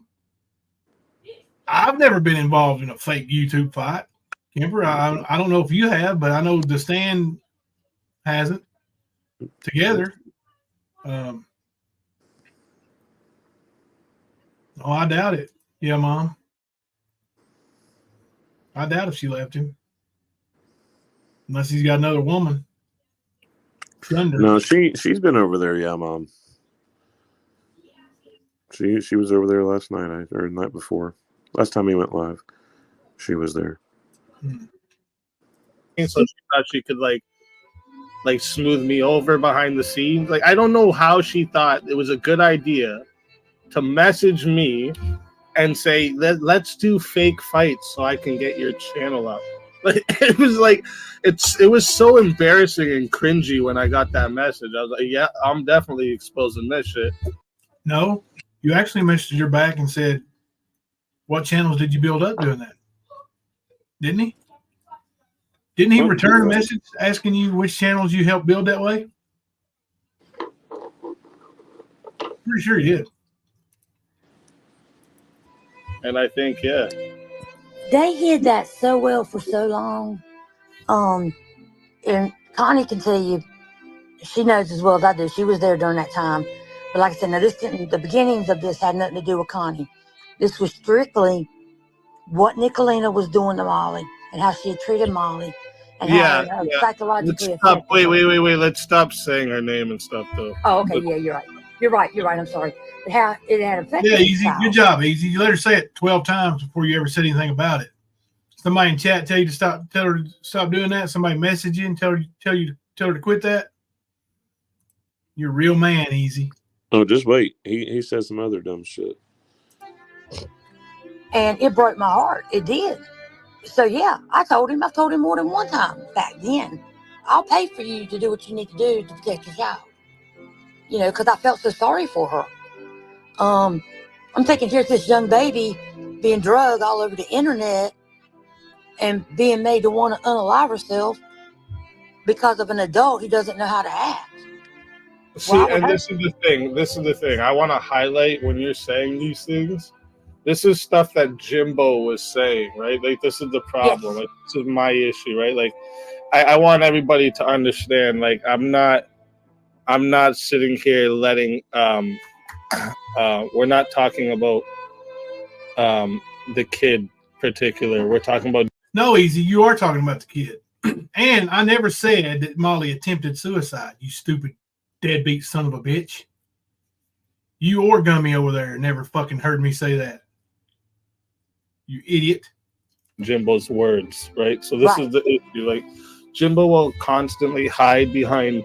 never been involved in a fake YouTube fight. Kimber, I don't know if you have, but I know the Stan hasn't. Together. Oh, I doubt it. Yeah, Mom. I doubt if she left him. Unless he's got another woman. Thunder. No, she's been over there, yeah, Mom. She was over there last night, or the night before. Last time he went live, she was there. So she thought she could like smooth me over behind the scenes. Like I don't know how she thought it was a good idea to message me and say let's do fake fights so I can get your channel up. Like it was like it was so embarrassing and cringy when I got that message. I was like, yeah, I'm definitely exposing this shit. No, you actually messaged her back and said, "What channels did you build up doing that?" Didn't he? Didn't he return a message asking you which channels you helped build that way? Pretty sure he did. And I think, yeah. They hid that so well for so long. And Connie can tell you, she knows as well as I do. She was there during that time. But like I said, now the beginnings of this had nothing to do with Connie. This was strictly what Nicolina was doing to Molly and how she had treated Molly and Yeah, how yeah. psychologically Let's stop. affected her. Wait. Let's stop saying her name and stuff, though. Oh, okay, yeah, you're right. I'm sorry. But how it had affected Yeah, her Easy. child. Good job, Easy. You let her say it 12 times before you ever said anything about it. Somebody in chat tell her to stop doing that. Somebody message you and tell her to quit that. You're a real man, Easy. Oh, just wait. He said some other dumb shit. And it broke my heart. It did. So yeah, I've told him more than one time back then, I'll pay for you to do what you need to do to protect your child. You know, because I felt so sorry for her. I'm thinking, here's this young baby being drugged all over the internet and being made to want to unalive herself because of an adult who doesn't know how to act. See, Well, I would and hope- this is the thing. I want to highlight when you're saying these things. This is stuff that Jimbo was saying, right? Like, this is the problem. Yes. Like, this is my issue, right? Like, I want everybody to understand. Like, I'm not sitting here letting. We're not talking about the kid particular. We're talking about. No, Easy. You are talking about the kid. And I never said that Molly attempted suicide, you stupid deadbeat son of a bitch. You or Gummy over there never fucking heard me say that. You idiot. Jimbo's words, right? So this is the issue. Like, Jimbo will constantly hide behind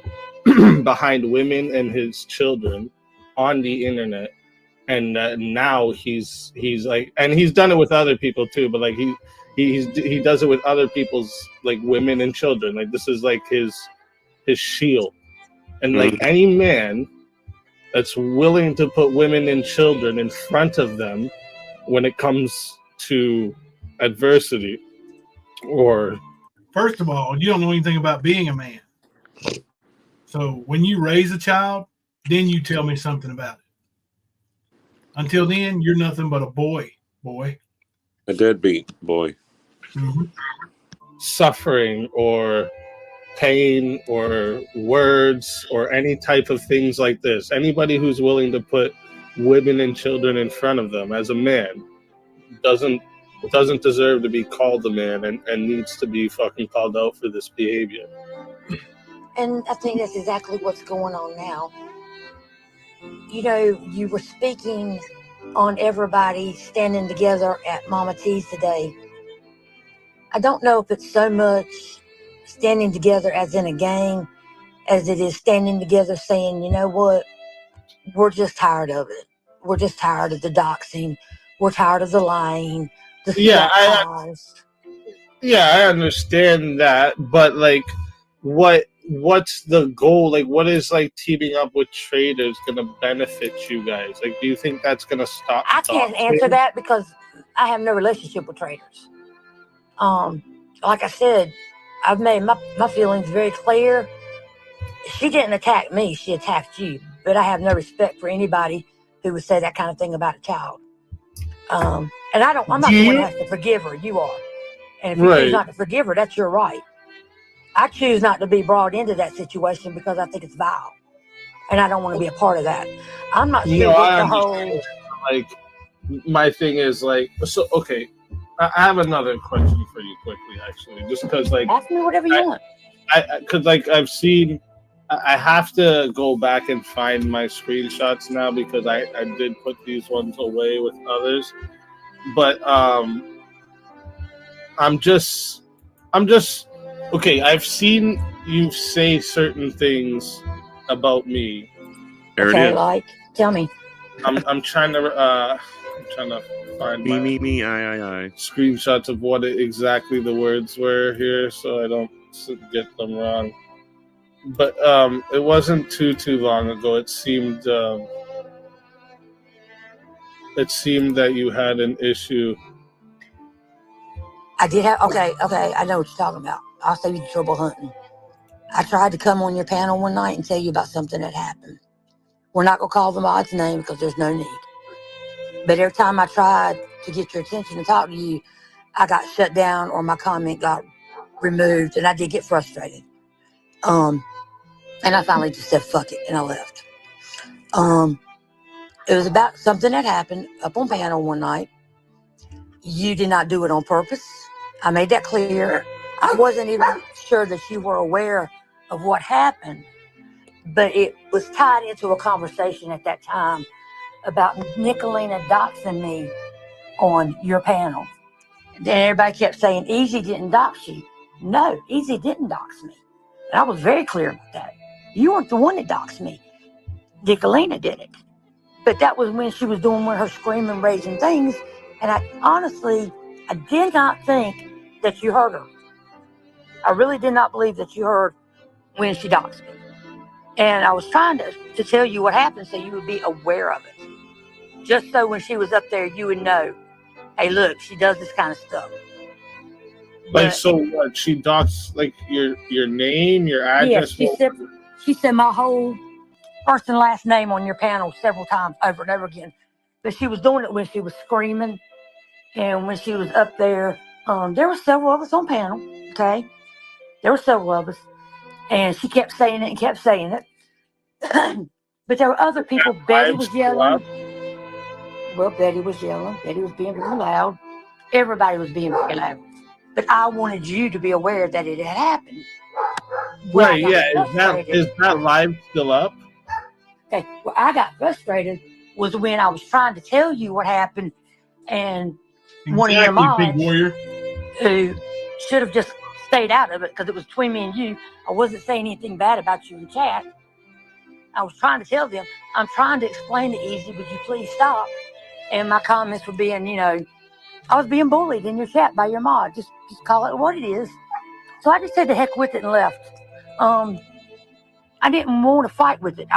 behind women and his children on the internet, and now he's like, and he's done it with other people too, but like he does it with other people's like women and children. Like, this is like his shield, and like any man that's willing to put women and children in front of them when it comes to adversity. Or, first of all, you don't know anything about being a man. So when you raise a child, then you tell me something about it. Until then, you're nothing but a boy. A deadbeat boy. Mm-hmm. suffering or pain or words or any type of things like this. Anybody who's willing to put women and children in front of them as a man doesn't deserve to be called a man, and needs to be fucking called out for this behavior. And I think that's exactly what's going on now. You know, you were speaking on everybody standing together at Mama T's today. I don't know if it's so much standing together as in a gang as it is standing together saying, you know what, we're just tired of it. We're just tired of the doxing. We're tired of the lying. Yeah, I understand that, but like, what's the goal? Like, what is like teaming up with traders going to benefit you guys? Like, do you think that's going to stop? I can't answer that because I have no relationship with traders. Like I said, I've made my feelings very clear. She didn't attack me, she attacked you. But I have no respect for anybody who would say that kind of thing about a child. And I'm not the one that has to forgive her. You are. And if you choose not to forgive her, that's your right. I choose not to be brought into that situation because I think it's vile. And I don't want to be a part of that. I'm not sure what the whole... Like, my thing is, like, so, okay, I have another question for you quickly, actually. Just because, like... Ask me whatever you want. Because, like, I've seen... I have to go back and find my screenshots now because I did put these ones away with others. But, I'm just okay. I've seen you say certain things about me. Okay, like, tell me. I'm trying to find me, I. screenshots of what exactly the words were here, so I don't get them wrong. But it wasn't too long ago. It seemed that you had an issue. I did have, okay, I know what you're talking about. I'll save you the trouble hunting. I tried to come on your panel one night and tell you about something that happened. We're not going to call the mod's name because there's no need. But every time I tried to get your attention and talk to you, I got shut down or my comment got removed, and I did get frustrated. And I finally just said, fuck it, and I left. It was about something that happened up on panel one night. You did not do it on purpose. I made that clear. I wasn't even sure that you were aware of what happened, but it was tied into a conversation at that time about Nicolina doxing me on your panel. Then everybody kept saying, Easy didn't dox you. No, Easy didn't dox me. And I was very clear about that. You weren't the one that doxed me. Nicolina did it. But that was when she was doing one of her screaming, raising things. And I did not think that you heard her. I really did not believe that you heard when she doxed me. And I was trying to tell you what happened so you would be aware of it. Just so when she was up there, you would know, hey, look, she does this kind of stuff. Like, so what? She doxed, like, your name, your address? Yes, she said my whole first and last name on your panel several times over and over again. But she was doing it when she was screaming and when she was up there. There were several of us on panel, okay? There were several of us. And she kept saying it and kept saying it. But there were other people. Betty was yelling. Well, Betty was yelling. Betty was being really loud. Everybody was being very loud. But I wanted you to be aware that it had happened. Right, yeah. Is that live still up? Okay, where I got frustrated was when I was trying to tell you what happened, and one of your Exactly, Pink mods Warrior. who should have just stayed out of it because it was between me and you. I wasn't saying anything bad about you in chat. I was trying to tell them, I'm trying to explain it easy. Would you please stop? And my comments were being, I was being bullied in your chat by your mod. Just call it what it is. So I just said the heck with it and left. I didn't want to fight with it.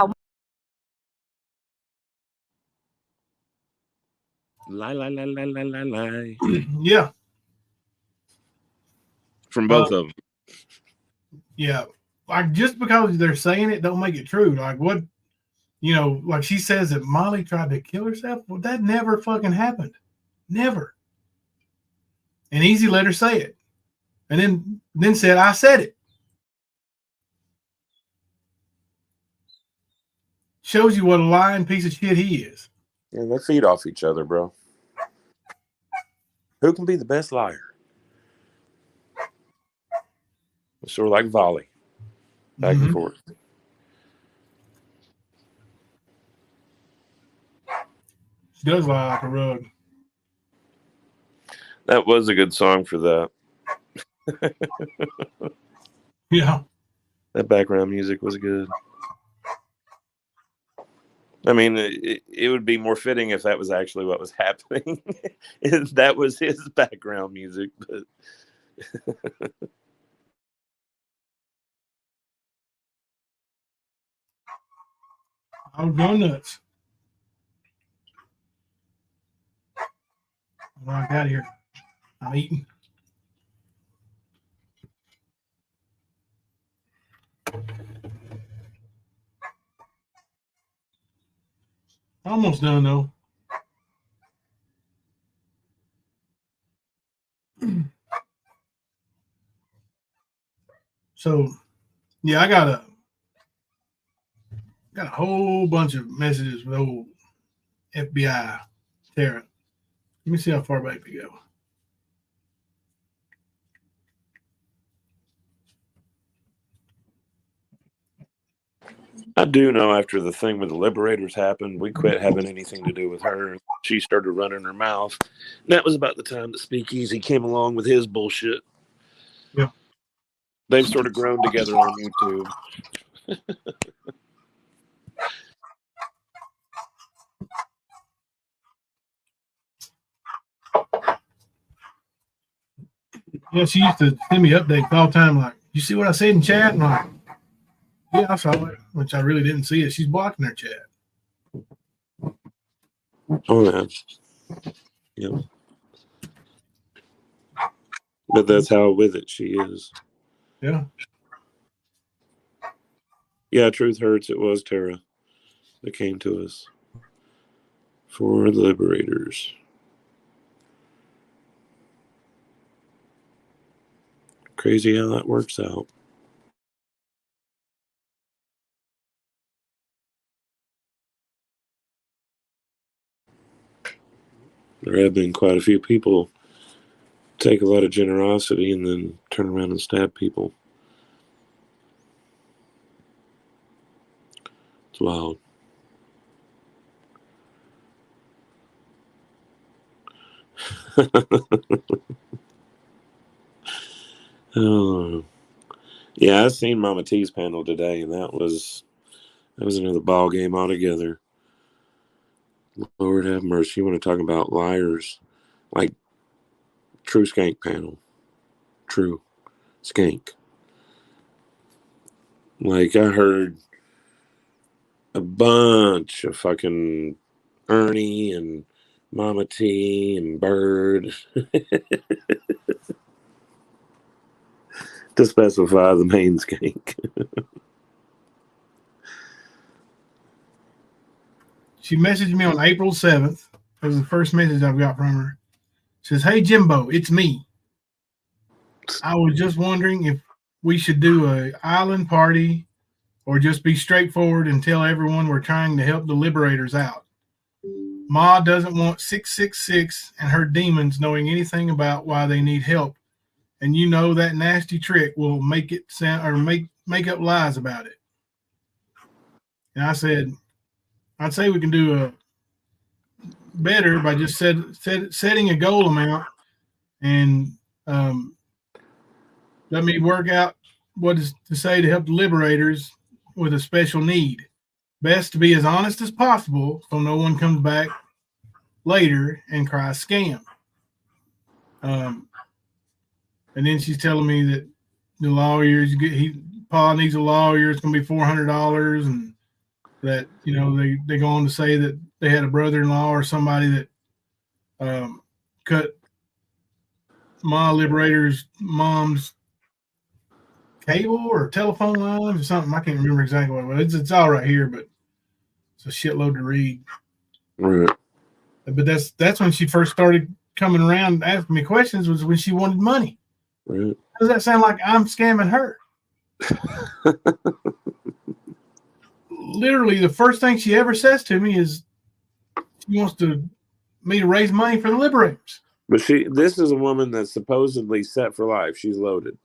Lie. Yeah. From both of them. Yeah. Like, just because they're saying it don't make it true. Like, what, like she says that Molly tried to kill herself. Well, that never fucking happened. Never. And Easy let her say it. And then said, I said it. Shows you what a lying piece of shit he is. Yeah, they feed off each other, bro. Who can be the best liar? It's sort of like volley. Back and forth. She does lie like a rug. That was a good song for that. Yeah. That background music was good. I mean, it would be more fitting if that was actually what was happening. That was his background music, but I was going nuts. When I got here, I'm eating. Almost done though. So, yeah, I got a whole bunch of messages with old FBI Tara. Let me see how far back we go. I do know after the thing with the Liberators happened, we quit having anything to do with her. She started running her mouth. And that was about the time that Speakeasy came along with his bullshit. Yeah. They've sort of grown together on YouTube. Yeah, she used to send me updates all the time. Like, you see what I said in chat? And I'm like, yeah, I saw it, which I really didn't see it. She's blocking her chat. Oh, yeah. Yep. But that's how with it she is. Yeah. Yeah, truth hurts. It was Tara that came to us for the Liberators. Crazy how that works out. There have been quite a few people take a lot of generosity and then turn around and stab people. It's wild. Oh. Yeah, I seen Mama T's panel today, and that was another ball game altogether. Lord have mercy. You want to talk about liars? Like, true skank panel. True skank. Like, I heard a bunch of fucking Ernie and Mama T and Bird to specify the main skank. She messaged me on April 7th. That was the first message I've got from her. Says, hey, Jimbo, it's me. I was just wondering if we should do a island party or just be straightforward and tell everyone we're trying to help the Liberators out. Ma doesn't want 666 and her demons knowing anything about why they need help. And you know that nasty trick will make it sound or make up lies about it. And I said, I'd say we can do a better by just setting a goal amount and let me work out what is to say to help the liberators with a special need. Best to be as honest as possible so no one comes back later and cries scam. And then she's telling me that the lawyers, Paul needs a lawyer. It's going to be $400, and that they go on to say that they had a brother-in-law or somebody that cut my liberator's mom's cable or telephone lines or something. I can't remember exactly what it was. It's all right here, but it's a shitload to read. Right. But that's when she first started coming around asking me questions, was when she wanted money. Right. Does that sound like I'm scamming her? Literally, the first thing she ever says to me is she wants me to raise money for the liberators. But this is a woman that's supposedly set for life. She's loaded.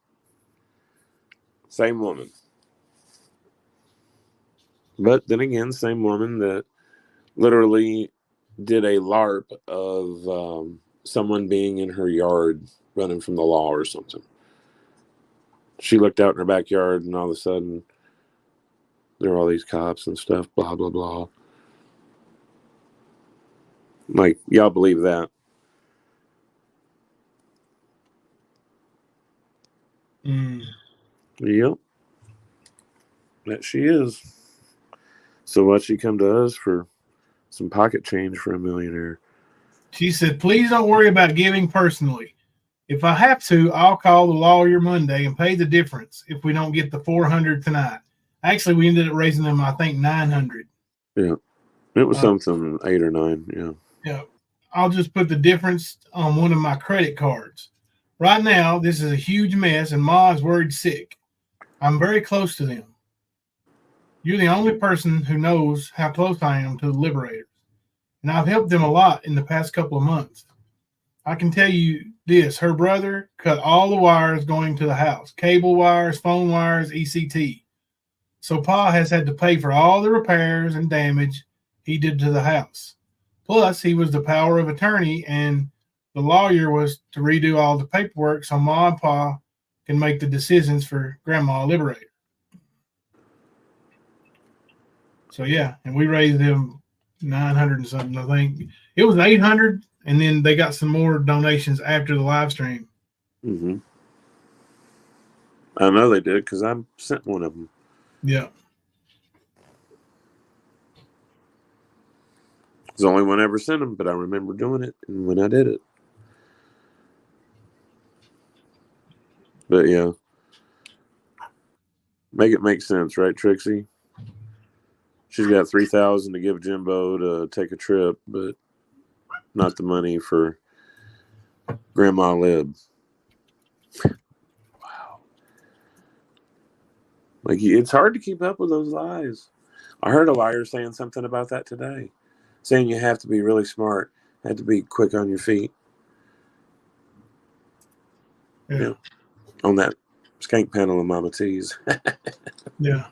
Same woman. But then again, same woman that literally did a LARP of someone being in her yard running from the law or something. She looked out in her backyard and all of a sudden there were all these cops and stuff, blah, blah, blah. Like, y'all believe that? Yep. That she is. So why'd she come to us for some pocket change for a millionaire? She said, please don't worry about giving personally. If I have to, I'll call the lawyer Monday and pay the difference if we don't get the $400 tonight. Actually, we ended up raising them, I think, $900. Yeah. It was something 8 or 9. Yeah. Yeah. I'll just put the difference on one of my credit cards. Right now, this is a huge mess, and Ma is worried sick. I'm very close to them. You're the only person who knows how close I am to the liberators, and I've helped them a lot in the past couple of months. I can tell you this, her brother cut all the wires going to the house, cable wires, phone wires, ECT. So Pa has had to pay for all the repairs and damage he did to the house. Plus, he was the power of attorney, and the lawyer was to redo all the paperwork so Ma and Pa can make the decisions for Grandma Liberator. So, yeah, and we raised them 900 and something, I think. It was 800, and then they got some more donations after the live stream. Mm-hmm. I know they did because I sent one of them. Yeah. It's the only one I ever sent them, but I remember doing it and when I did it. But yeah. Make it make sense, right, Trixie? She's got $3,000 to give Jimbo to take a trip, but not the money for Grandma Lib. Wow. Like, it's hard to keep up with those lies. I heard a liar saying something about that today, saying you have to be really smart, have to be quick on your feet. Yeah. On that skank panel of Mama T's. Yeah.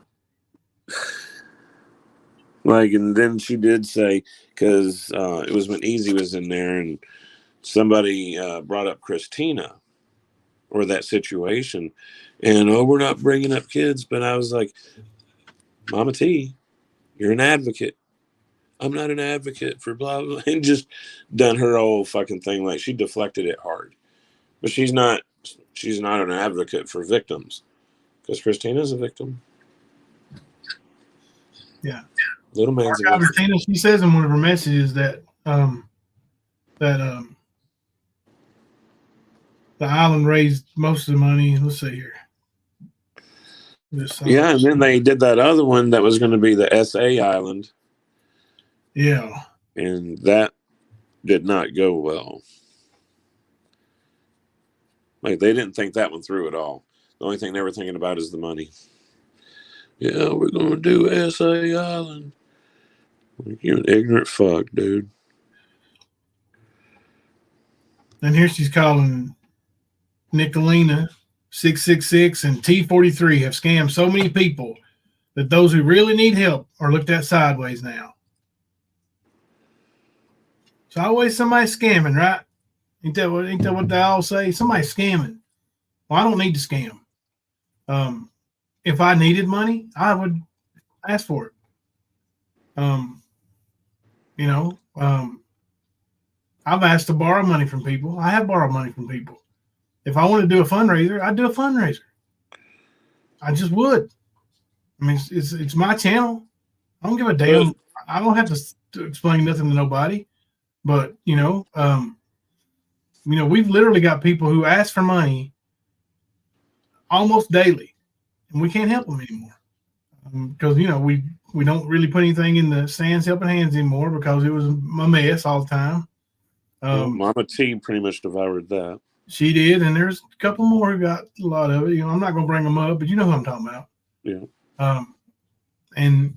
Like, and then she did say, because it was when Easy was in there and somebody brought up Christina or that situation. And, we're not bringing up kids. But I was like, Mama T, you're an advocate. I'm not an advocate for blah, blah. And just done her whole fucking thing. Like, she deflected it hard. But she's not an advocate for victims. Because Christina's a victim. Yeah. Little man's a victim. Christina, she says in one of her messages that the island raised most of the money. Let's see here. Yeah, and then they did that other one that was going to be the SA Island. Yeah. And that did not go well. Like, they didn't think that one through at all. The only thing they were thinking about is the money. Yeah, we're going to do SA Island. Like, you're an ignorant fuck, dude. And here she's calling Nicolina 666 and T43 have scammed so many people that those who really need help are looked at sideways now. It's always somebody scamming, right? Ain't that what they all say? Somebody's scamming. Well, I don't need to scam. If I needed money, I would ask for it. You know, I've asked to borrow money from people. I have borrowed money from people. If I want to do a fundraiser, I'd do a fundraiser. I just would. I mean, it's my channel. I don't give a damn. I don't have to explain nothing to nobody. But we've literally got people who ask for money almost daily, and we can't help them anymore because we don't really put anything in the Sans Helping Hands anymore because it was a mess all the time. Mama T pretty much devoured that. She did, and there's a couple more who got a lot of it. I'm not going to bring them up, but you know who I'm talking about. Yeah. And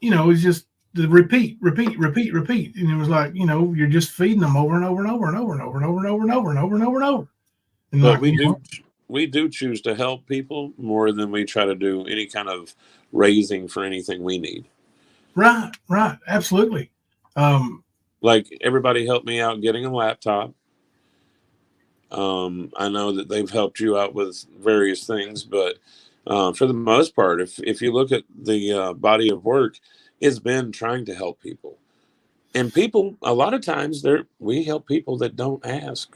it's just the repeat. And it was like, you're just feeding them over and over and over and over and over and over and over and over and over and over and over. And but we do choose to help people more than we try to do any kind of raising for anything we need. Right. Absolutely. Like everybody helped me out getting a laptop. I know that they've helped you out with various things, but for the most part, if you look at the body of work, it's been trying to help people. And people, a lot of times, we help people that don't ask.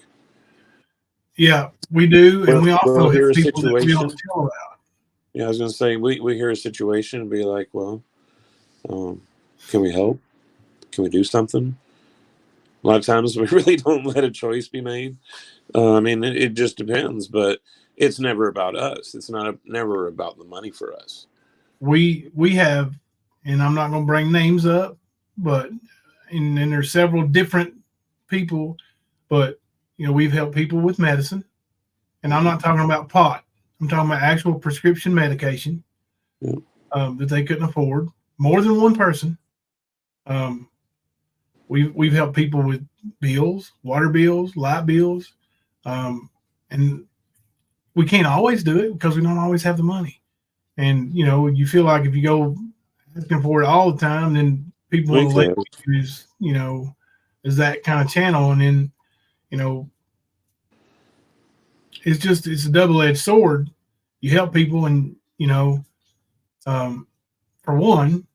Yeah, we do, and we also hear a people situation. That we don't tell about. Yeah, I was going to say, we hear a situation and be like, well, can we help? Can we do something? A lot of times we really don't let a choice be made. I mean, it just depends, but it's never about us. It's never about the money for us. We have, and I'm not going to bring names up, but and there's several different people, but we've helped people with medicine, and I'm not talking about pot. I'm talking about actual prescription medication that they couldn't afford. More than one person. We've helped people with bills, water bills, light bills, and we can't always do it because we don't always have the money. And you feel like if you go asking for it all the time, then people will label you as that kind of channel, and then it's a double-edged sword. You help people, and for one,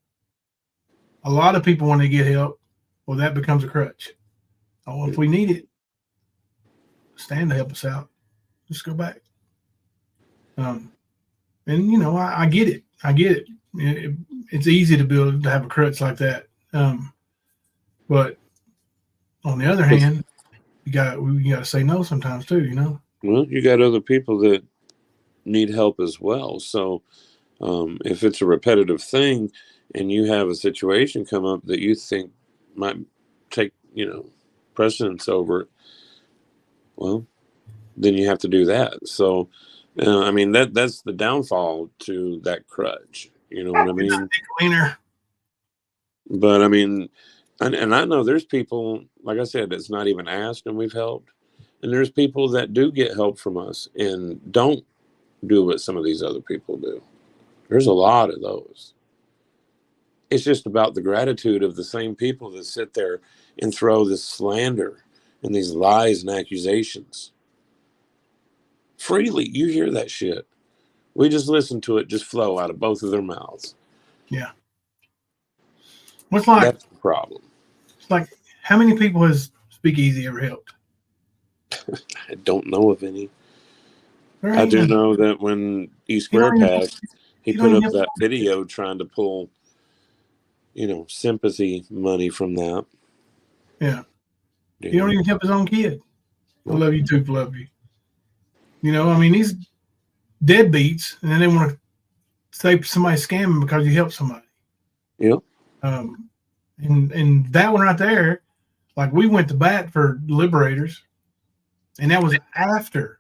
a lot of people when they get help, well, that becomes a crutch. Oh, if we need it, Stan to help us out, just go back. And I get it. It's easy to have a crutch like that. But on the other hand, we got to say no sometimes too. Well, you got other people that need help as well. So if it's a repetitive thing, and you have a situation come up that you think might take precedence over it, well, then you have to do that. So I mean that's the downfall to that crutch. You know what I mean? But I mean, and I know there's people, like I said, that's not even asked and we've helped, and there's people that do get help from us and don't do what some of these other people do. There's a lot of those. It's just about the gratitude of the same people that sit there and throw this slander and these lies and accusations freely. You hear that shit. We just listen to it just flow out of both of their mouths. Yeah. That's the problem. It's like, how many people has Speakeasy ever helped? I don't know of any. I do know that when E Square passed, he put up that video trying to pull sympathy money from that. Yeah. He don't even help his own kid. I love you too, love you. I mean, these deadbeats, and then they want to say somebody's scamming because you help somebody. Yep. And that one right there, like we went to bat for Liberators, and that was after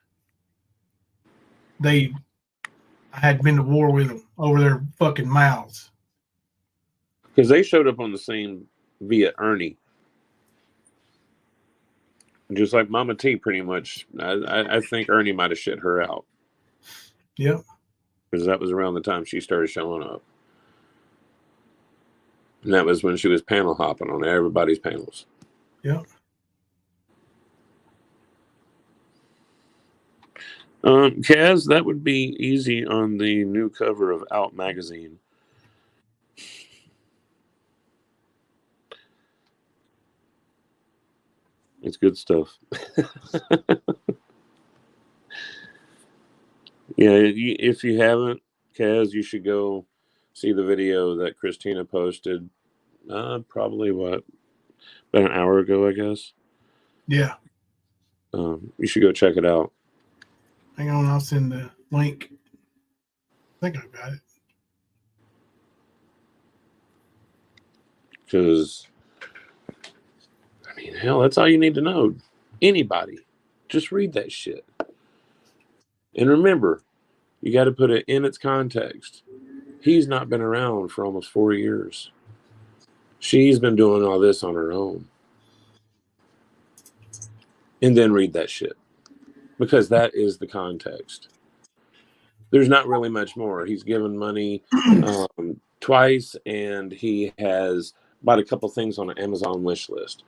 I had been to war with them over their fucking mouths. Because they showed up on the scene via Ernie. Just like Mama T, pretty much. I think Ernie might have shit her out. Yep. Because that was around the time she started showing up. And that was when she was panel hopping on everybody's panels. Yep. Kaz, that would be easy on the new cover of Out magazine. It's good stuff. Yeah, if you haven't, Kaz, you should go see the video that Christina posted. Probably about an hour ago, I guess. Yeah. You should go check it out. Hang on, I'll send the link. I think I got it. Because, I mean, hell, that's all you need to know. Anybody, just read that shit. And remember, you got to put it in its context. He's not been around for almost 4 years. She's been doing all this on her own. And then read that shit. Because that is the context. There's not really much more. He's given money twice, and he has bought a couple things on an Amazon wish list.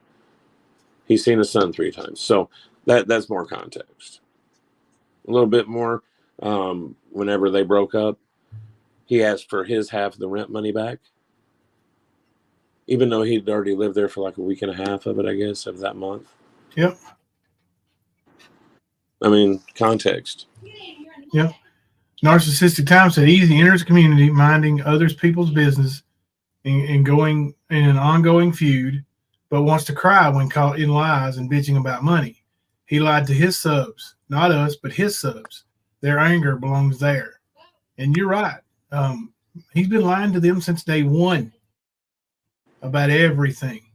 He's seen his son 3 times. So that's more context. A little bit more. Whenever they broke up, he asked for his half of the rent money back. Even though he'd already lived there for like a week and a half of it, I guess, of that month. Yep. I mean, context. Yep. Narcissistic Time said easy enters the community, minding others people's business and going in an ongoing feud, but wants to cry when caught in lies and bitching about money. He lied to his subs, not us, but his subs. Their anger belongs there. And you're right. He's been lying to them since day one about everything.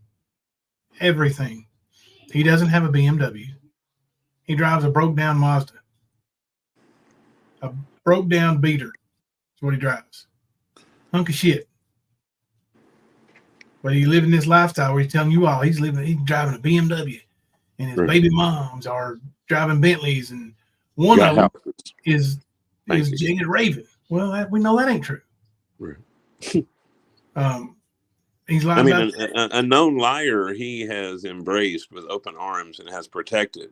Everything. He doesn't have a BMW. He drives a broke down Mazda. A broke down beater is what he drives. Hunk of shit. But he's living this lifestyle where he's telling you all he's driving a BMW, and his baby moms are driving Bentleys, and one of them is Jagged Raven. Well, we know that ain't true. Right. He's lying. I mean, a known liar he has embraced with open arms and has protected,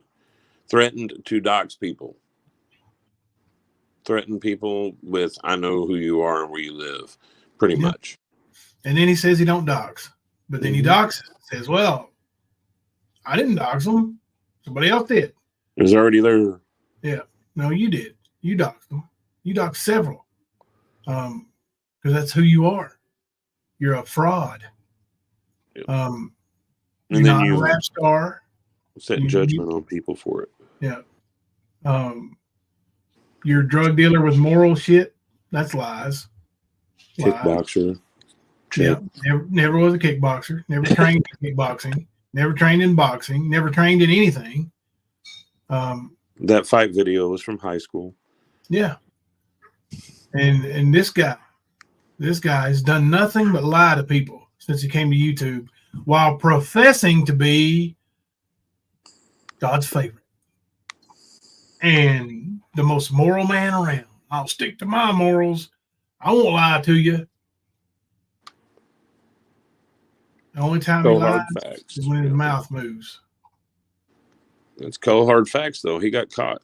threatened to dox people. Threaten people with, I know who you are and where you live, pretty much. And then he says he don't dox. But then he doxes. Says, well, I didn't dox him. Somebody else did. It was already there. Yeah. No, you did. You doxed them. You doxed several. Because that's who you are. You're a fraud. Yep. You're and then not you a rap star. set judgment on people for it. Yeah. You're a drug dealer with moral shit. That's lies. Kickboxer. Yeah. Never was a kickboxer. Never trained in kickboxing. Never trained in boxing. Never trained in anything. That fight video was from high school. Yeah. And this guy has done nothing but lie to people since he came to YouTube while professing to be God's favorite and the most moral man around. I'll stick to my morals. I won't lie to you. The only time he lies is when his mouth moves. It's cold hard facts, though. He got caught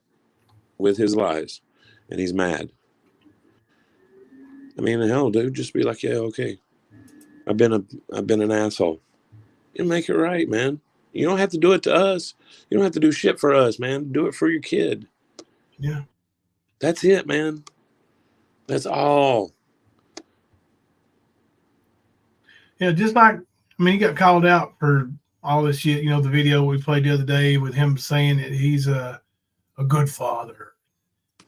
with his lies, and he's mad. I mean, hell, dude, just be like, yeah, okay. I've been an asshole. You make it right, man. You don't have to do it to us. You don't have to do shit for us, man. Do it for your kid. Yeah. That's it, man. That's all. Yeah, just like, I mean, he got called out for all this shit. You know, the video we played the other day with him saying that he's a good father.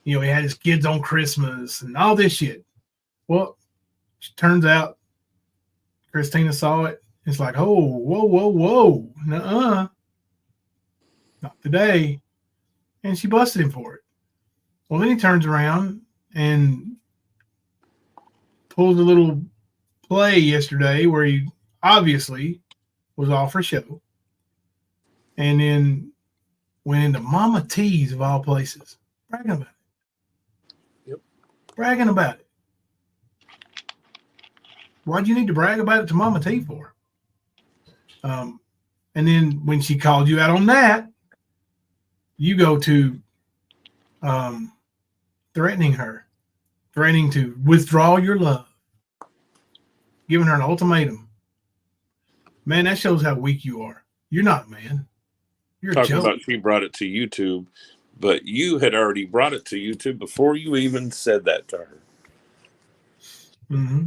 You know, he had his kids on Christmas and all this shit. Well, it turns out Christina saw it. It's like, oh, whoa. Nuh-uh. Not today. And she busted him for it. Well, then he turns around and pulls a little play yesterday where he obviously was off for show. And then went into Mama T's of all places. Bragging about it. Yep. Bragging about it. Why'd you need to brag about it to Mama T for? And then when she called you out on that, you go to threatening her, threatening to withdraw your love, giving her an ultimatum. Man, that shows how weak you are. You're not a man. You're a Talking joke. about she brought it to YouTube, but you had already brought it to YouTube before you even said that to her. Mm-hmm.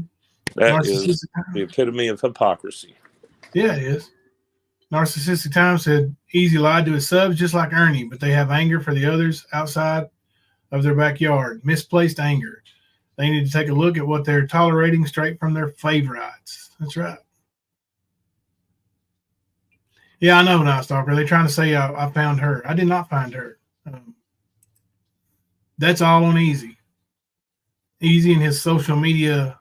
That is the epitome of hypocrisy. Yeah, it is. Narcissistic Times said, Easy lied to his subs just like Ernie, but they have anger for the others outside of their backyard. Misplaced anger. They need to take a look at what they're tolerating straight from their favorites. That's right. Yeah, I know, Night Stalker. They're trying to say I found her. I did not find her. That's all on Easy. Easy and his social media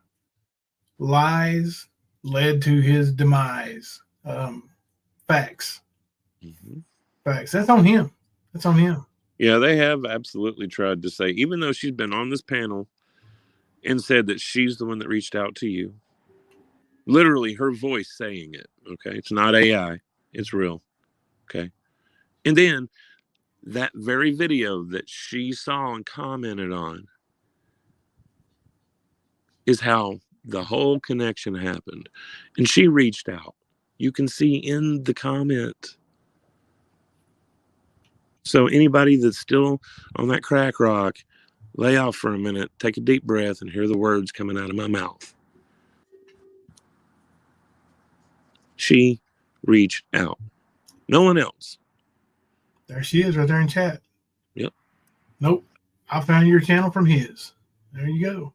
lies led to his demise. Facts. Mm-hmm. Facts. That's on him. That's on him. Yeah, they have absolutely tried to say, even though she's been on this panel and said that she's the one that reached out to you, literally her voice saying it. Okay, it's not AI, it's real. Okay, and then that very video that she saw and commented on is how the whole connection happened, and she reached out. You can see in the comment. So anybody that's still on that crack rock, lay off for a minute, take a deep breath, and hear the words coming out of my mouth. She reached out. No one else. There she is right there in chat. Yep. Nope. I found your channel from his. There you go.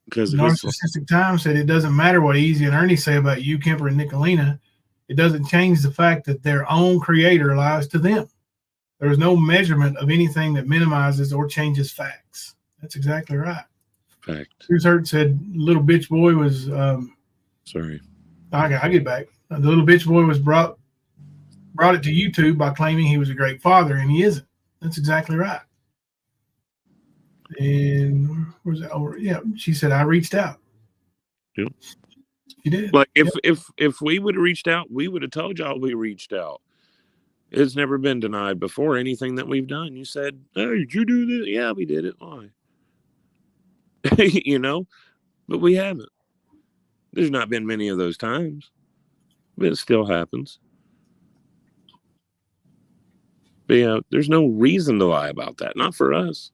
Because Narcissistic Times said it doesn't matter what Easy and Ernie say about you, Kemper, and Nicolina. It doesn't change the fact that their own creator lies to them. There is no measurement of anything that minimizes or changes facts. That's exactly right. Fact. Bruce Hurt said little bitch boy was sorry. I get back. The little bitch boy was brought it to YouTube by claiming he was a great father, and he isn't. That's exactly right. And where's that? Oh, yeah, she said I reached out. Yep. You did. Like if we would have reached out, we would have told y'all we reached out. It's never been denied before anything that we've done. You said, "Hey, did you do this?" Yeah, we did it. Why? You know, but we haven't. There's not been many of those times, but it still happens. But yeah, there's no reason to lie about that. Not for us.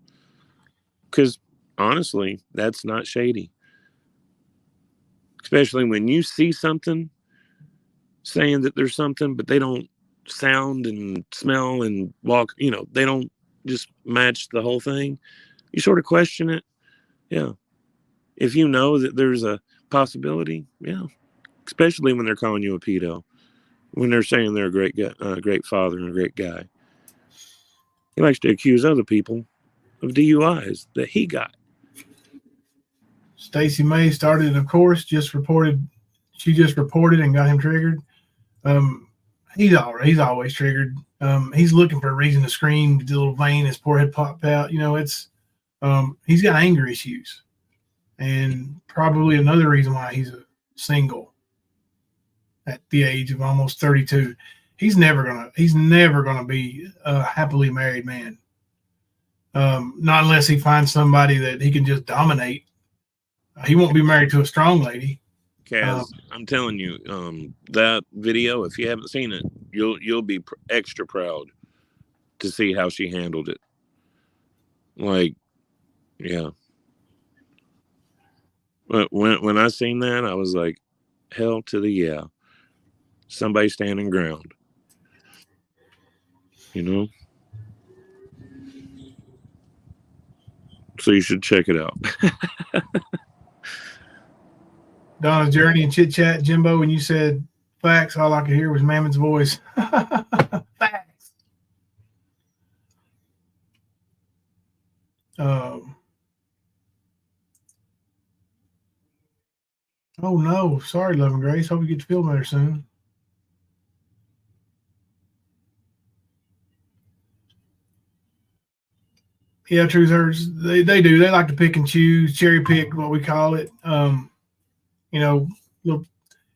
Because honestly, that's not shady. Especially when you see something saying that there's something, but they don't sound and smell and walk, they don't just match the whole thing. You sort of question it. Yeah. If you know that there's a possibility, yeah. Especially when they're calling you a pedo. When they're saying they're a great guy, great father and a great guy. He likes to accuse other people of DUIs that he got. Stacey May started, of course, she just reported and got him triggered. He's always triggered. He's looking for a reason to scream, the little vein, his forehead popped out. He's got anger issues. And probably another reason why he's a single at the age of almost 32. He's never gonna be a happily married man. Not unless he finds somebody that he can just dominate. He won't be married to a strong lady. Kaz, I'm telling you, that video, if you haven't seen it, you'll be extra proud to see how she handled it. Like, yeah. But when I seen that, I was like, hell to the yeah. Somebody standing ground. So you should check it out. Donna's Journey and Chit Chat, Jimbo, when you said facts, all I could hear was Mammon's voice. Facts. Oh no, sorry, Love and Grace. Hope you get to feel better soon. Yeah, truth hurts. They do. They like to pick and choose, cherry pick, what we call it. you know, look,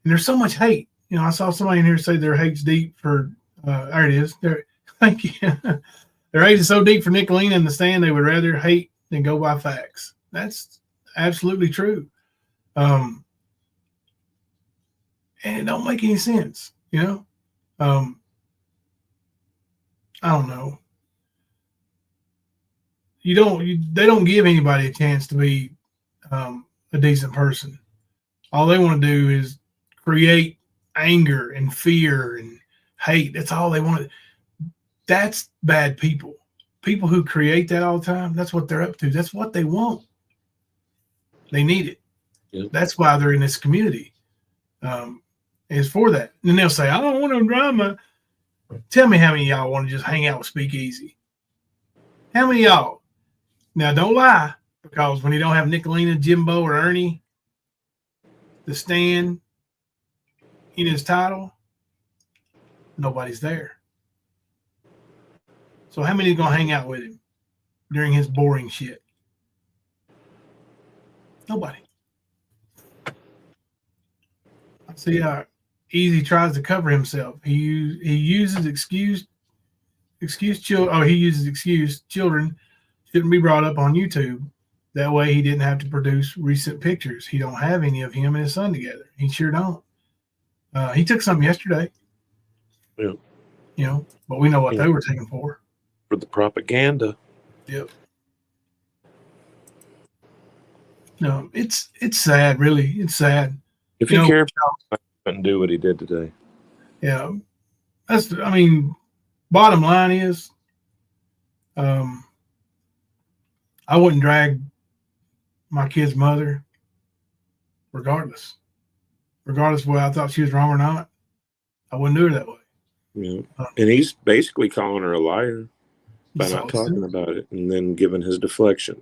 and there's so much hate. You know, I saw somebody in here say their hate's deep for, there it is. There, thank you. Their hate is so deep for Nicolina in the stand, they would rather hate than go by facts. That's absolutely true. And it don't make any sense, you know? I don't know. They don't give anybody a chance to be a decent person. All they want to do is create anger and fear and hate. That's all they want. That's bad people. People who create that all the time, that's what they're up to. That's what they want. They need it. Yeah. That's why they're in this community. It's for that. And they'll say, I don't want no drama. Tell me how many of y'all want to just hang out with Speakeasy. How many of y'all? Now, don't lie, because when you don't have Nicolina, Jimbo, or Ernie to stand in his title, nobody's there. So how many are going to hang out with him during his boring shit? Nobody. I see how Easy tries to cover himself. He uses excuse children. Oh, he uses excuse children shouldn't be brought up on YouTube. That way he didn't have to produce recent pictures. He don't have any of him and his son together. He sure don't. He took some yesterday. Yeah. You know, but we know what they were taken for. For the propaganda. Yep. No, it's sad, really. It's sad. If he cared, he couldn't do what he did today. Yeah. Bottom line is, I wouldn't drag my kid's mother regardless of whether I thought she was wrong or not. I wouldn't do her that way. Yeah. And he's basically calling her a liar by not talking about it and then giving his deflection.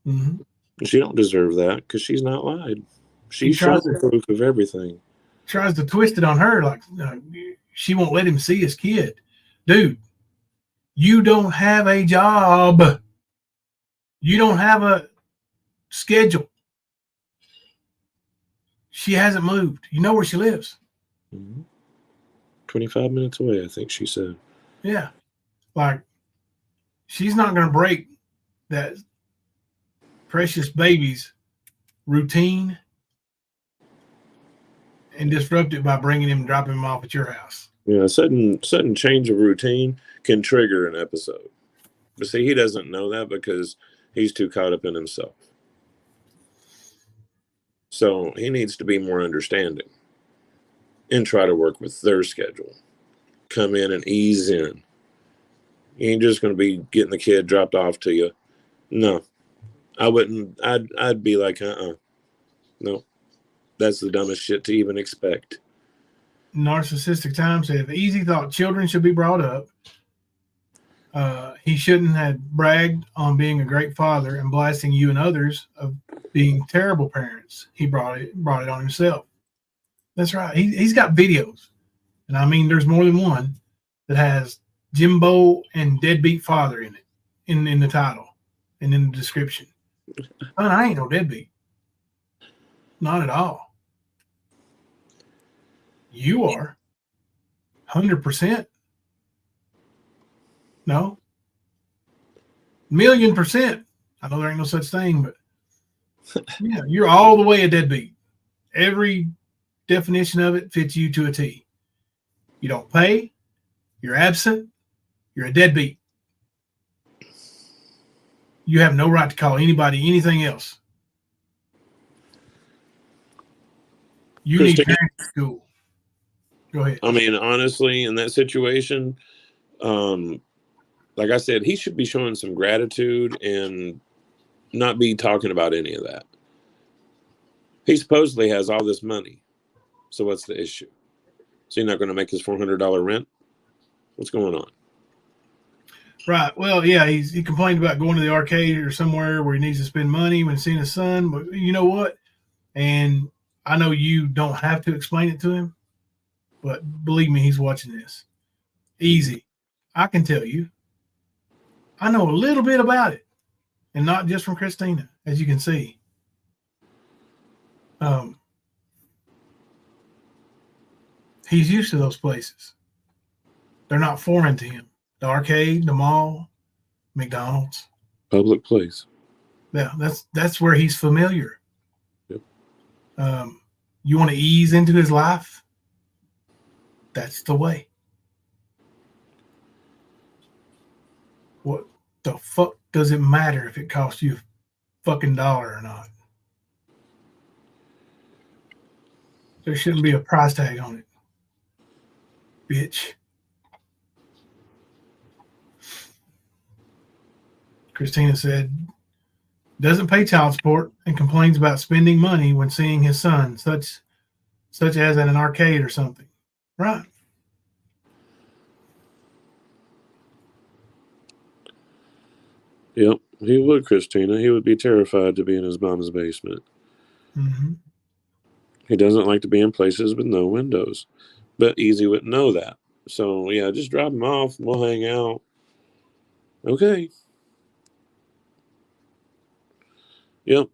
Mm-hmm. She don't deserve that because she's not lied. She shows proof of everything. Tries to twist it on her like she won't let him see his kid. Dude, you don't have a job. You don't have a schedule. She hasn't moved. You know where she lives. Mm-hmm. 25 minutes away, I think she said. Yeah. Like, she's not going to break that precious baby's routine and disrupt it by bringing him and dropping him off at your house. Yeah, a sudden change of routine can trigger an episode. But see, he doesn't know that because he's too caught up in himself. So he needs to be more understanding and try to work with their schedule. Come in and ease in. You ain't just going to be getting the kid dropped off to you. No, I wouldn't. I'd be like, no, that's the dumbest shit to even expect. Narcissistic Time said, if Easy thought children should be brought up, he shouldn't have bragged on being a great father and blasting you and others of being terrible parents. He brought it on himself. That's right. He's got videos, and I mean, there's more than one that has Jimbo and deadbeat father in it, in the title and in the description. I ain't no deadbeat. Not at all. You are 100%. No. 1,000,000%. I know there ain't no such thing, but yeah, you're all the way a deadbeat. Every definition of it fits you to a T. You don't pay. You're absent. You're a deadbeat. You have no right to call anybody anything else. You need parents at school. Go ahead. I mean, honestly, in that situation, like I said, he should be showing some gratitude and not be talking about any of that. He supposedly has all this money. So what's the issue? So you're not going to make his $400 rent? What's going on? Right. Well, yeah, he complained about going to the arcade or somewhere where he needs to spend money when seeing his son. But you know what? And I know you don't have to explain it to him, but believe me, he's watching this. Easy. I can tell you. I know a little bit about it, and not just from Christina, as you can see. He's used to those places. They're not foreign to him. The arcade, the mall, McDonald's. Public place. Yeah, that's where he's familiar. Yep. You want to ease into his life? That's the way. What the fuck does it matter if it costs you a fucking dollar or not? There shouldn't be a price tag on it, bitch. Christina said, doesn't pay child support and complains about spending money when seeing his son, such as at an arcade or something. Right. Yep, he would, Christina. He would be terrified to be in his mom's basement. Mm-hmm. He doesn't like to be in places with no windows. But Easy wouldn't know that. So, yeah, just drop him off. We'll hang out. Okay. Yep.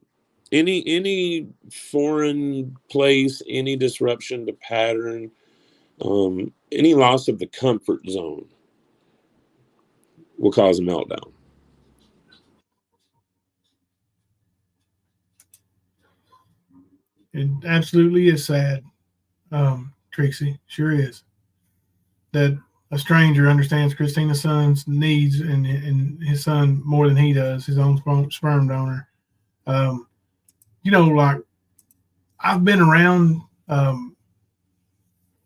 Any foreign place, any disruption to pattern, any loss of the comfort zone will cause a meltdown. It absolutely is sad, Trixie. Sure is. That a stranger understands Christina's son's needs and his son more than he does, his own sperm donor. Like I've been around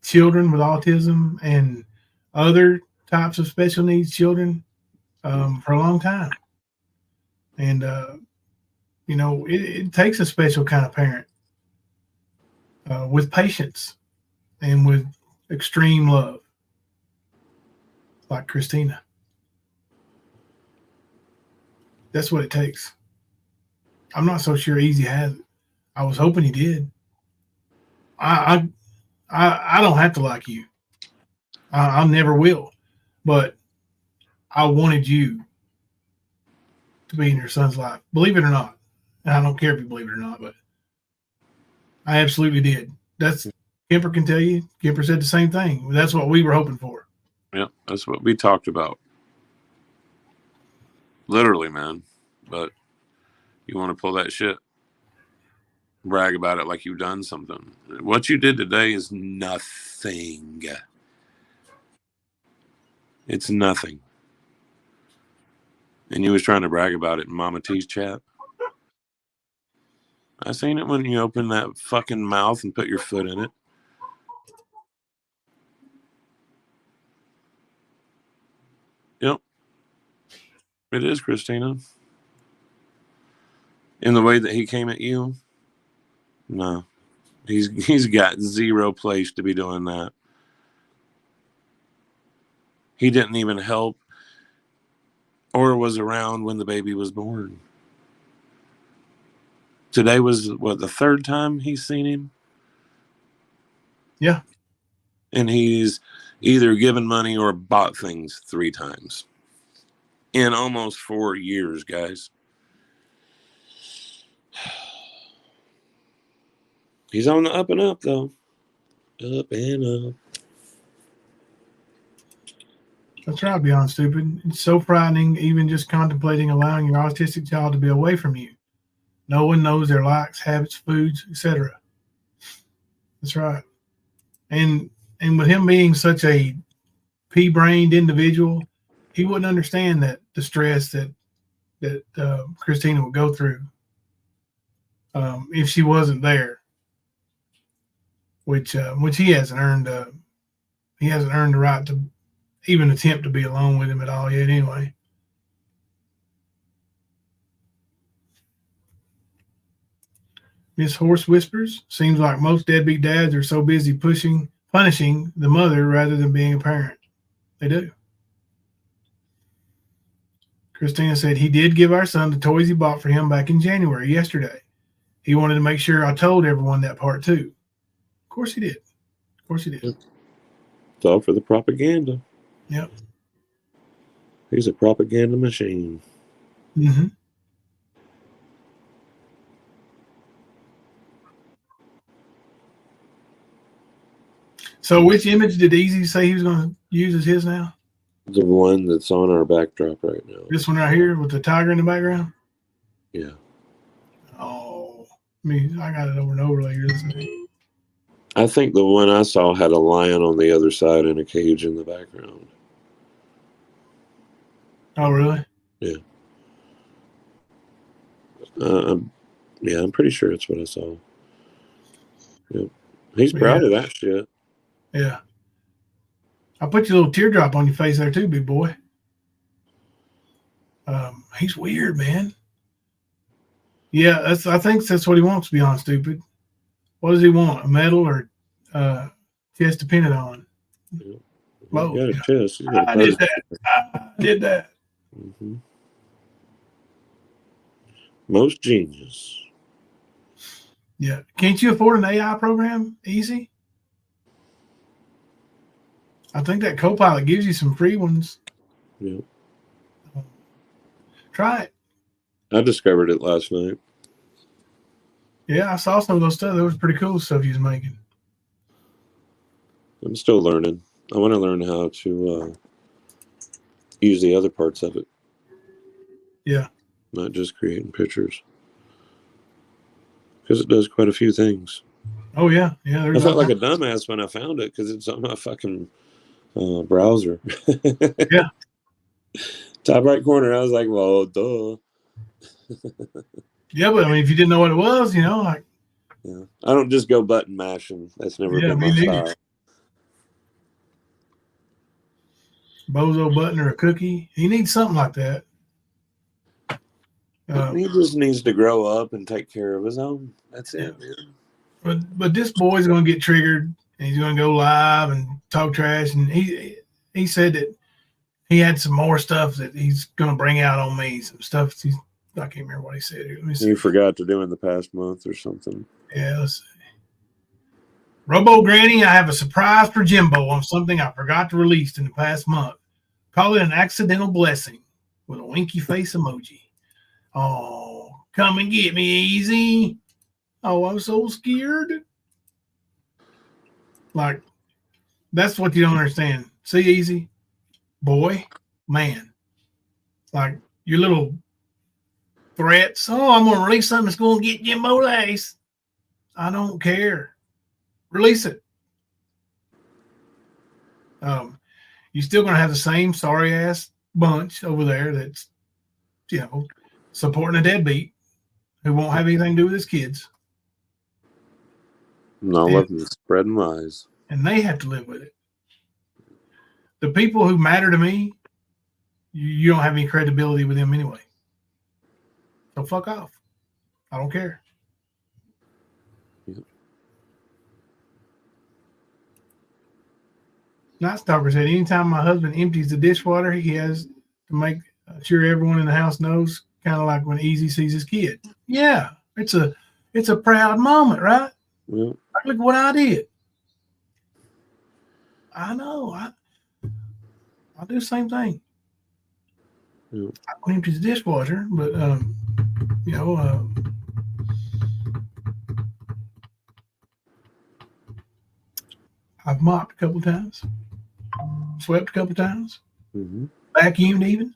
children with autism and other types of special needs children for a long time. And, it takes a special kind of parent with patience and with extreme love, like Christina. That's what it takes. I'm not so sure Easy has it. I was hoping he did. I don't have to like you. I never will. But I wanted you to be in your son's life. Believe it or not. And I don't care if you believe it or not, but I absolutely did. That's Kemper can tell you. Kemper said the same thing. That's what we were hoping for. Yeah, that's what we talked about. Literally, man. But you want to pull that shit, brag about it like you've done something. What you did today is nothing. It's nothing. And you was trying to brag about it in Mama T's chat. I seen it when you opened that fucking mouth and put your foot in it. Yep. It is, Christina. In the way that he came at you, no. He's got zero place to be doing that. He didn't even help or was around when the baby was born. Today was, the third time he's seen him? Yeah. And he's either given money or bought things 3 times. In almost 4 years, guys. He's on the up and up, though. Up and up. That's right, Beyond Stupid. It's so frightening, even just contemplating allowing your autistic child to be away from you. No one knows their likes, habits, foods, etc. That's right. And with him being such a pea-brained individual, he wouldn't understand that the stress that Christina would go through if she wasn't there, which he hasn't earned. He hasn't earned the right to even attempt to be alone with him at all yet. Anyway. Miss Horse whispers, seems like most deadbeat dads are so busy punishing the mother rather than being a parent. They do. Christina said he did give our son the toys he bought for him back in January, yesterday. He wanted to make sure I told everyone that part too. Of course he did. Of course he did. It's all for the propaganda. Yep. He's a propaganda machine. Mm-hmm. So which image did Easy say he was going to use as his now? The one that's on our backdrop right now. This one right here with the tiger in the background? Yeah. Oh, I got it over and overlay here. I think the one I saw had a lion on the other side and a cage in the background. Oh, really? Yeah. I'm pretty sure it's what I saw. Yep. He's proud of that shit. Yeah. I put your little teardrop on your face there too, big boy. He's weird, man. Yeah, I think that's what he wants, to be honest, stupid. What does he want? A medal or chest to pin it on? Yeah. Whoa, Got a chest. I did that. I did that. Mm-hmm. Most genius. Yeah. Can't you afford an AI program? Easy. I think that Copilot gives you some free ones. Yeah. Try it. I discovered it last night. Yeah, I saw some of those stuff. That was pretty cool stuff he was making. I'm still learning. I want to learn how to use the other parts of it. Yeah. Not just creating pictures. Because it does quite a few things. Oh, yeah. Yeah. I felt like a dumbass when I found it because it's on my fucking browser. Yeah. Top right corner. I was like, well, duh. Yeah, but I mean, if you didn't know what it was, like. Yeah. I don't just go button mashing. That's never been my style. Bozo button or a cookie. He needs something like that. He just needs to grow up and take care of his own. That's it, man. But this boy's going to get triggered, and he's going to go live and talk trash. And he said that he had some more stuff that he's going to bring out on me. Some stuff. I can't remember what he said. Let me see. You forgot to do in the past month or something. Yeah, let's see. Robo Granny, I have a surprise for Jimbo on something I forgot to release in the past month. Call it an accidental blessing with a winky face emoji. Oh, come and get me, Easy. Oh, I'm so scared. Like, that's what you don't understand. See, Easy, boy, man. Like, your little threats. Oh, I'm going to release something that's going to get Jimbo Lace. I don't care. Release it. You're still going to have the same sorry ass bunch over there that's, supporting a deadbeat who won't have anything to do with his kids. No, let them spreading lies. And they have to live with it. The people who matter to me, you don't have any credibility with them anyway. So fuck off. I don't care. Night Stalker said, anytime my husband empties the dishwater, he has to make sure everyone in the house knows, kind of like when Easy sees his kid. Yeah, it's a proud moment, right? Yeah. Look what I did. I know. I do the same thing. Yeah. I don't empty the dishwasher, but I've mopped a couple times, swept a couple times, vacuumed even.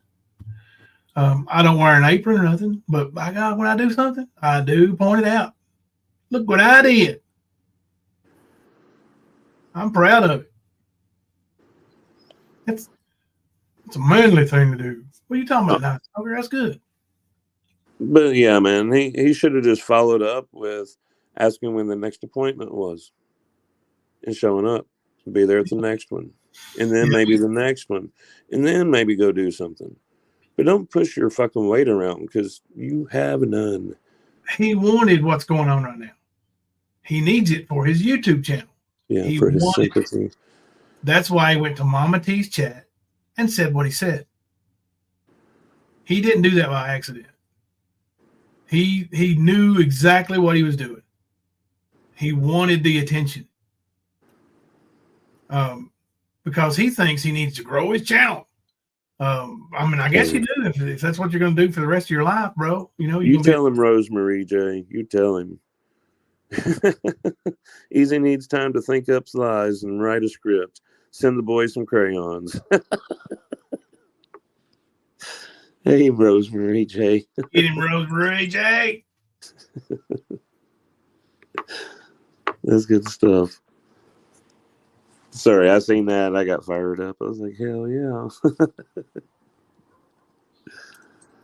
I don't wear an apron or nothing, but by God, when I do something, I do point it out. Look what I did. I'm proud of it. It's a manly thing to do. What are you talking about, Night Stalker? That's good. But yeah, man, he should have just followed up with asking when the next appointment was and showing up. Be there at the next one. And then maybe the next one. And then maybe go do something. But don't push your fucking weight around because you have none. He wanted what's going on right now. He needs it for his YouTube channel. Yeah, for his sympathy. That's why he went to Mama T's chat and said what he said. He didn't do that by accident. He knew exactly what he was doing. He wanted the attention. Because he thinks he needs to grow his channel. I guess you do if that's what you're going to do for the rest of your life, bro. You tell him, Rosemary J. You tell him. Easy needs time to think up lies and write a script. Send the boys some crayons. Hey, Rosemary J. Get him, Rosemary J. That's good stuff. Sorry, I seen that. I got fired up. I was like, hell yeah.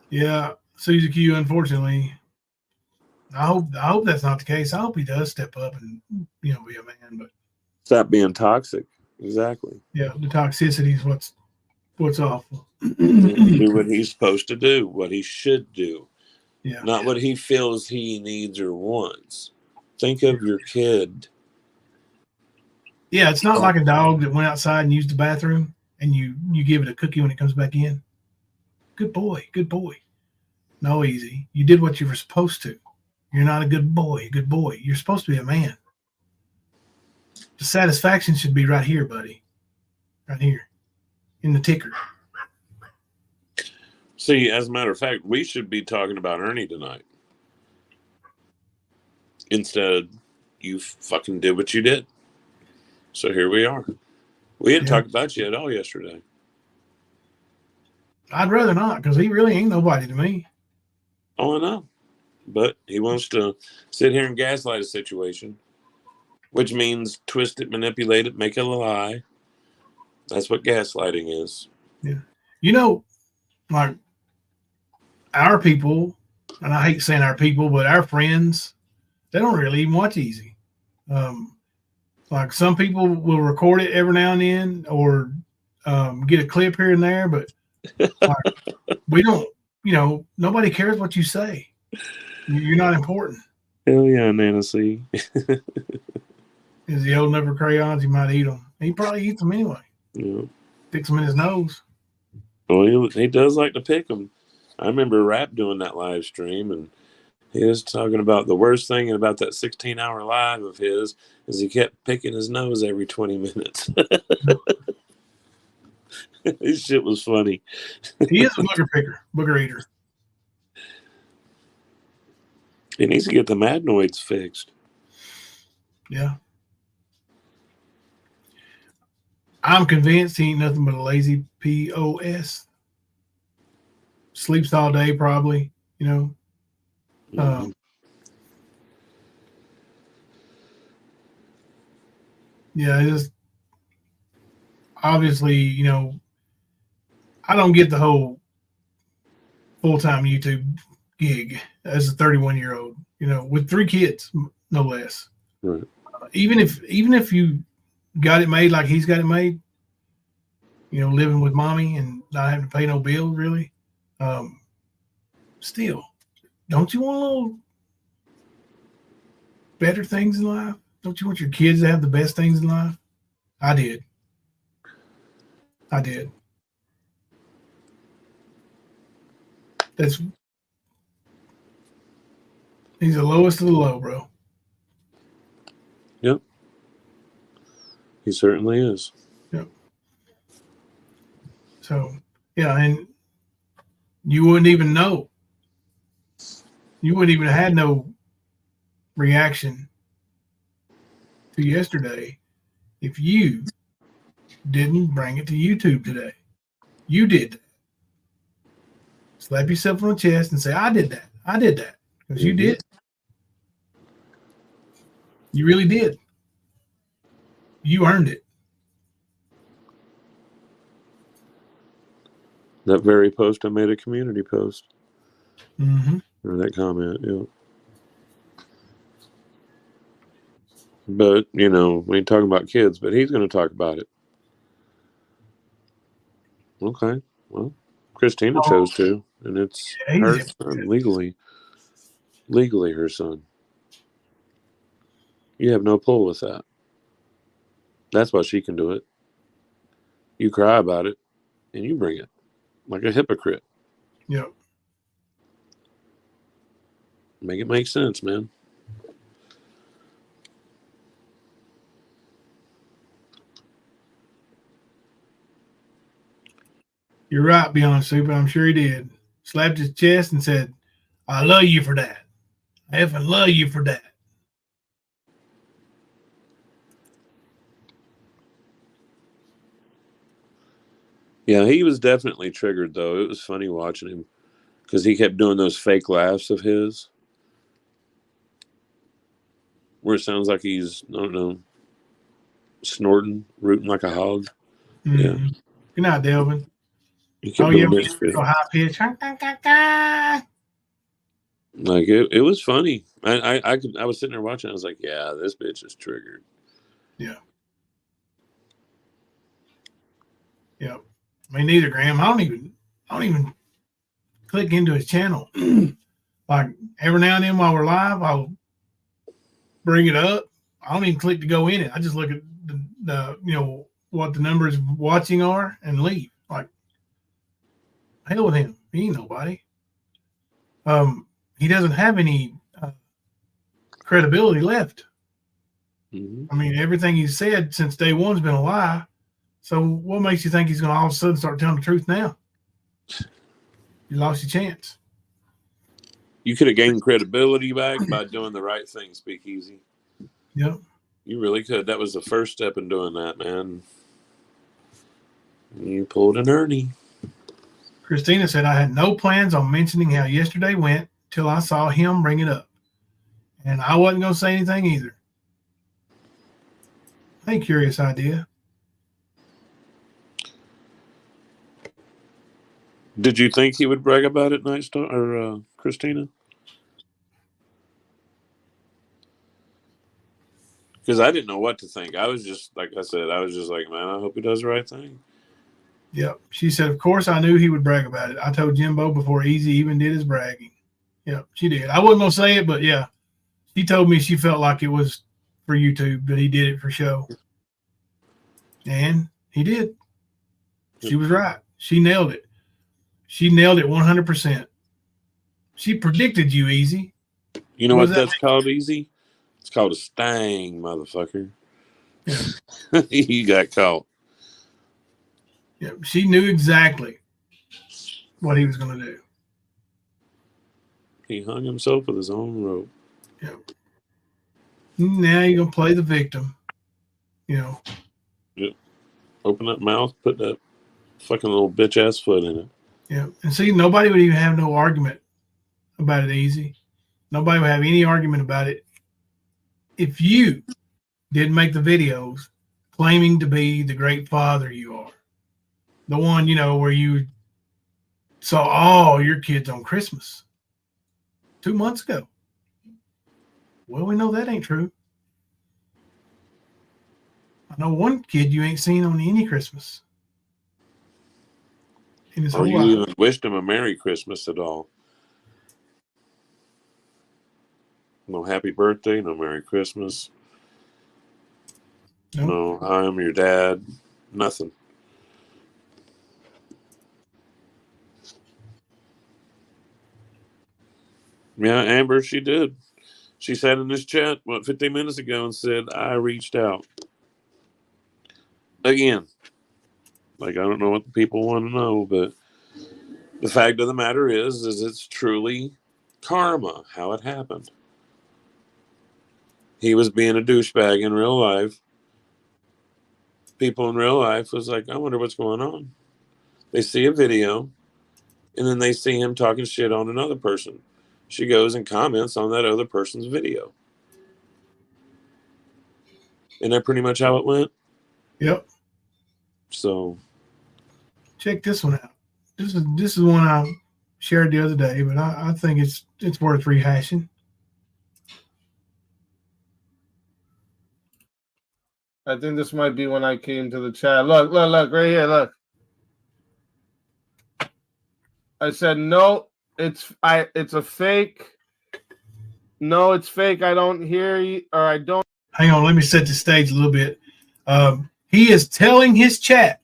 Yeah, Susie Q, unfortunately. I hope that's not the case. I hope he does step up and be a man. But Stop being toxic. Exactly. yeah, the toxicity is what's awful. Do what he's supposed to do, what he should do, Yeah, not what he feels he needs or wants. Think of your kid. yeah. It's not like a dog that went outside and used the bathroom, and you give it a cookie when it comes back in. Good boy, good boy. No, easy. You did what you were supposed to. You're not a good boy. Good boy. You're supposed to be a man. The satisfaction should be right here, buddy. Right here in the ticker. See, as a matter of fact, we should be talking about Ernie tonight. Instead, you fucking did what you did. So here we are. We didn't talk about you at all yesterday. I'd rather not, because he really ain't nobody to me. Oh, I know. But he wants to sit here and gaslight a situation, which means twist it, manipulate it, make it a lie. That's what gaslighting is. Yeah. Like our people, and I hate saying our people, but our friends, they don't really even watch Easy. Like some people will record it every now and then or get a clip here and there, but like, we don't, nobody cares what you say. You're not important. Hell yeah, Nancy. Is he old enough for crayons? He might eat them. He probably eats them anyway. Yeah. Sticks them in his nose. Well, he does like to pick them. I remember Rap doing that live stream, and he was talking about the worst thing about that 16-hour live of his is he kept picking his nose every 20 minutes. This shit was funny. He is a booger picker, booger eater. He needs to get the adenoids fixed. Yeah. I'm convinced he ain't nothing but a lazy POS. Sleeps all day, probably, Mm-hmm. Yeah, it is obviously, I don't get the whole full-time YouTube gig as a 31-year-old, with 3 kids, no less. Right. Even if you got it made like he's got it made, living with mommy and not having to pay no bills, really, still, don't you want a little better things in life? Don't you want your kids to have the best things in life? I did. He's the lowest of the low, bro. Yep. He certainly is. Yep. So, yeah, and you wouldn't even know. You wouldn't even have had no reaction to yesterday if you didn't bring it to YouTube today. You did that. Slap yourself on the chest and say, I did that. Because you did. You really did. You earned it. That very post, I made a community post. Mm-hmm. Or that comment, yeah. But, we ain't talking about kids, but he's going to talk about it. Okay. Well, Christina chose to, and it's her son, legally her son. You have no pull with that. That's why she can do it. You cry about it, and you bring it like a hypocrite. Yep. Make it make sense, man. You're right, Beyond Super. I'm sure he did. Slapped his chest and said, I love you for that. I effing love you for that. Yeah, he was definitely triggered, though. It was funny watching him because he kept doing those fake laughs of his where it sounds like he's, I don't know, snorting, rooting like a hog. Yeah, Mm. Good night, Delvin. he kept Oh yeah, doing we that get shit. real high pitch. Like it was funny. I was sitting there watching. I was like, yeah, this bitch is triggered. Yeah. Yeah. Me neither, Graham. I don't even click into his channel. Like every now and then while we're live, I'll bring it up. I don't even click to go in it. I just look at the what the numbers watching are and leave. Like hell with him. He ain't nobody. He doesn't have any credibility left. Mm-hmm. I mean, everything he's said since day one's been a lie. So what makes you think he's going to all of a sudden start telling the truth now? You lost your chance. You could have gained credibility back by doing the right thing, Speakeasy. Yep. You really could. That was the first step in doing that, man. You pulled an Ernie. Christina said, I had no plans on mentioning how yesterday went till I saw him bring it up. And I wasn't going to say anything either. Hey, curious idea. Did you think he would brag about it, Nightstar or Christina? Because I didn't know what to think. I was just, like I said, I was just like, man, I hope he does the right thing. Yep. She said, of course I knew he would brag about it. I told Jimbo before Easy even did his bragging. Yep, she did. I wasn't going to say it, but yeah. She told me she felt like it was for YouTube, but he did it for show. And he did. She was right. She nailed it. She nailed it 100%. She predicted you, Easy. You know what that's called, Easy? It's called a stang, motherfucker. Yeah. He got caught. Yeah. She knew exactly what he was going to do. He hung himself with his own rope. Yeah. Now you're going to play the victim. Yep. Open that mouth, put that fucking little bitch ass foot in it. Yeah. And see, nobody would even have no argument about it, Easy. Nobody would have any argument about it if you didn't make the videos claiming to be the great father you are. The one, where you saw all your kids on Christmas 2 months ago. Well, we know that ain't true. I know one kid you ain't seen on any Christmas in his Or whole you life. even wished him a Merry Christmas at all. No happy birthday, no Merry Christmas. Nope. No, I am your dad. Nothing. Yeah, Amber, she did. She sat in this chat, 15 minutes ago and said, I reached out. Again, like, I don't know what the people want to know, but the fact of the matter is it's truly karma, how it happened. He was being a douchebag in real life. People in real life was like, I wonder what's going on. They see a video, and then they see him talking shit on another person. She goes and comments on that other person's video. Isn't that pretty much how it went? Yep. So check this one out. This is one I shared the other day, but I think it's worth rehashing. I think this might be when I came to the chat. Look, right here, look. I said no, it's a fake. No, it's fake. I don't hear you, or I don't. Hang on, let me set the stage a little bit. He is telling his chat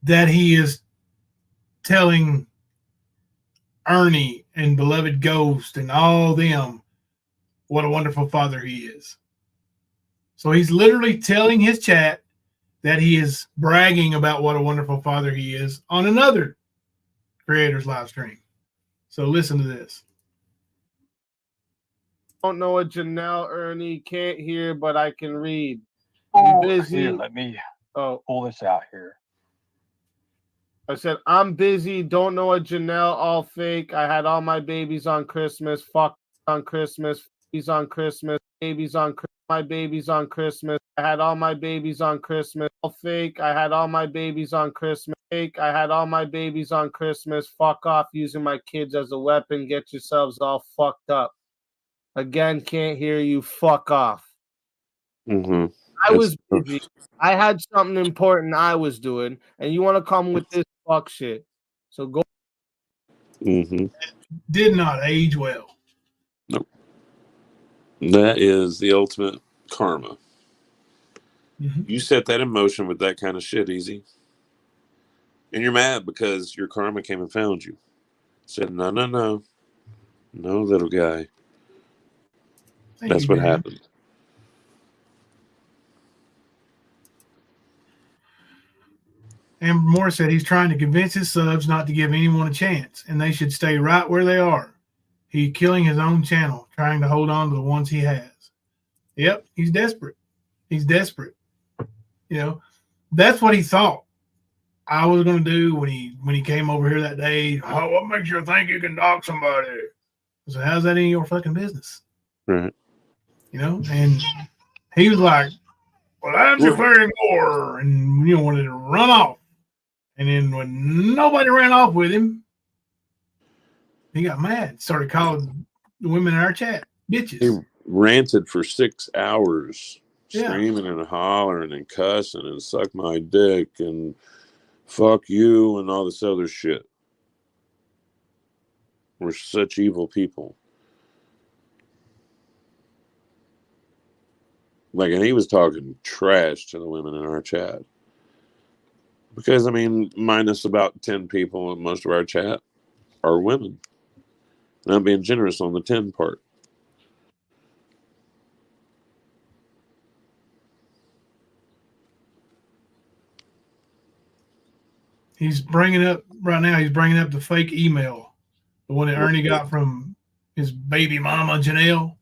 that he is telling Ernie and Beloved Ghost and all them what a wonderful father he is. So he's literally telling his chat that he is bragging about what a wonderful father he is on another creator's live stream. So listen to this. Don't know what Janelle Ernie can't hear, but I can read. Oh, busy. here, let me pull this out here. I said, I'm busy. Don't know a Janelle, all fake. I had all my babies on Christmas. Fuck on Christmas. Babies on Christmas. Babies on my babies on Christmas. I had all my babies on Christmas. All fake. I had all my babies on Christmas. Fake. I had all my babies on Christmas. Fuck off using my kids as a weapon. Get yourselves all fucked up. Again, can't hear you. Fuck off. Mm-hmm. I was busy. I had something important I was doing, and you want to come with this fuck shit. So go. Mm-hmm. Did not age well. Nope. That is the ultimate karma. Mm-hmm. You set that in motion with that kind of shit, Easy. And you're mad because your karma came and found you. Said, no, little guy. That's what happened. Amber Moore said he's trying to convince his subs not to give anyone a chance, and they should stay right where they are. He's killing his own channel, trying to hold on to the ones he has. Yep, he's desperate. He's desperate. You know, that's what he thought I was going to do when he came over here that day. Oh, what makes you think you can dock somebody? So how's that in your fucking business? Right. You know, and he was like, well, I'm declaring war, and wanted to run off. And then when nobody ran off with him, he got mad. Started calling the women in our chat bitches. He ranted for 6 hours, Yeah. screaming and hollering and cussing and suck my dick and fuck you and all this other shit. We're such evil people. Like, and he was talking trash to the women in our chat. Because, I mean, minus about 10 people in most of our chat are women. And I'm being generous on the 10 part. He's bringing up the fake email, the one that Ernie got from his baby mama, Janelle,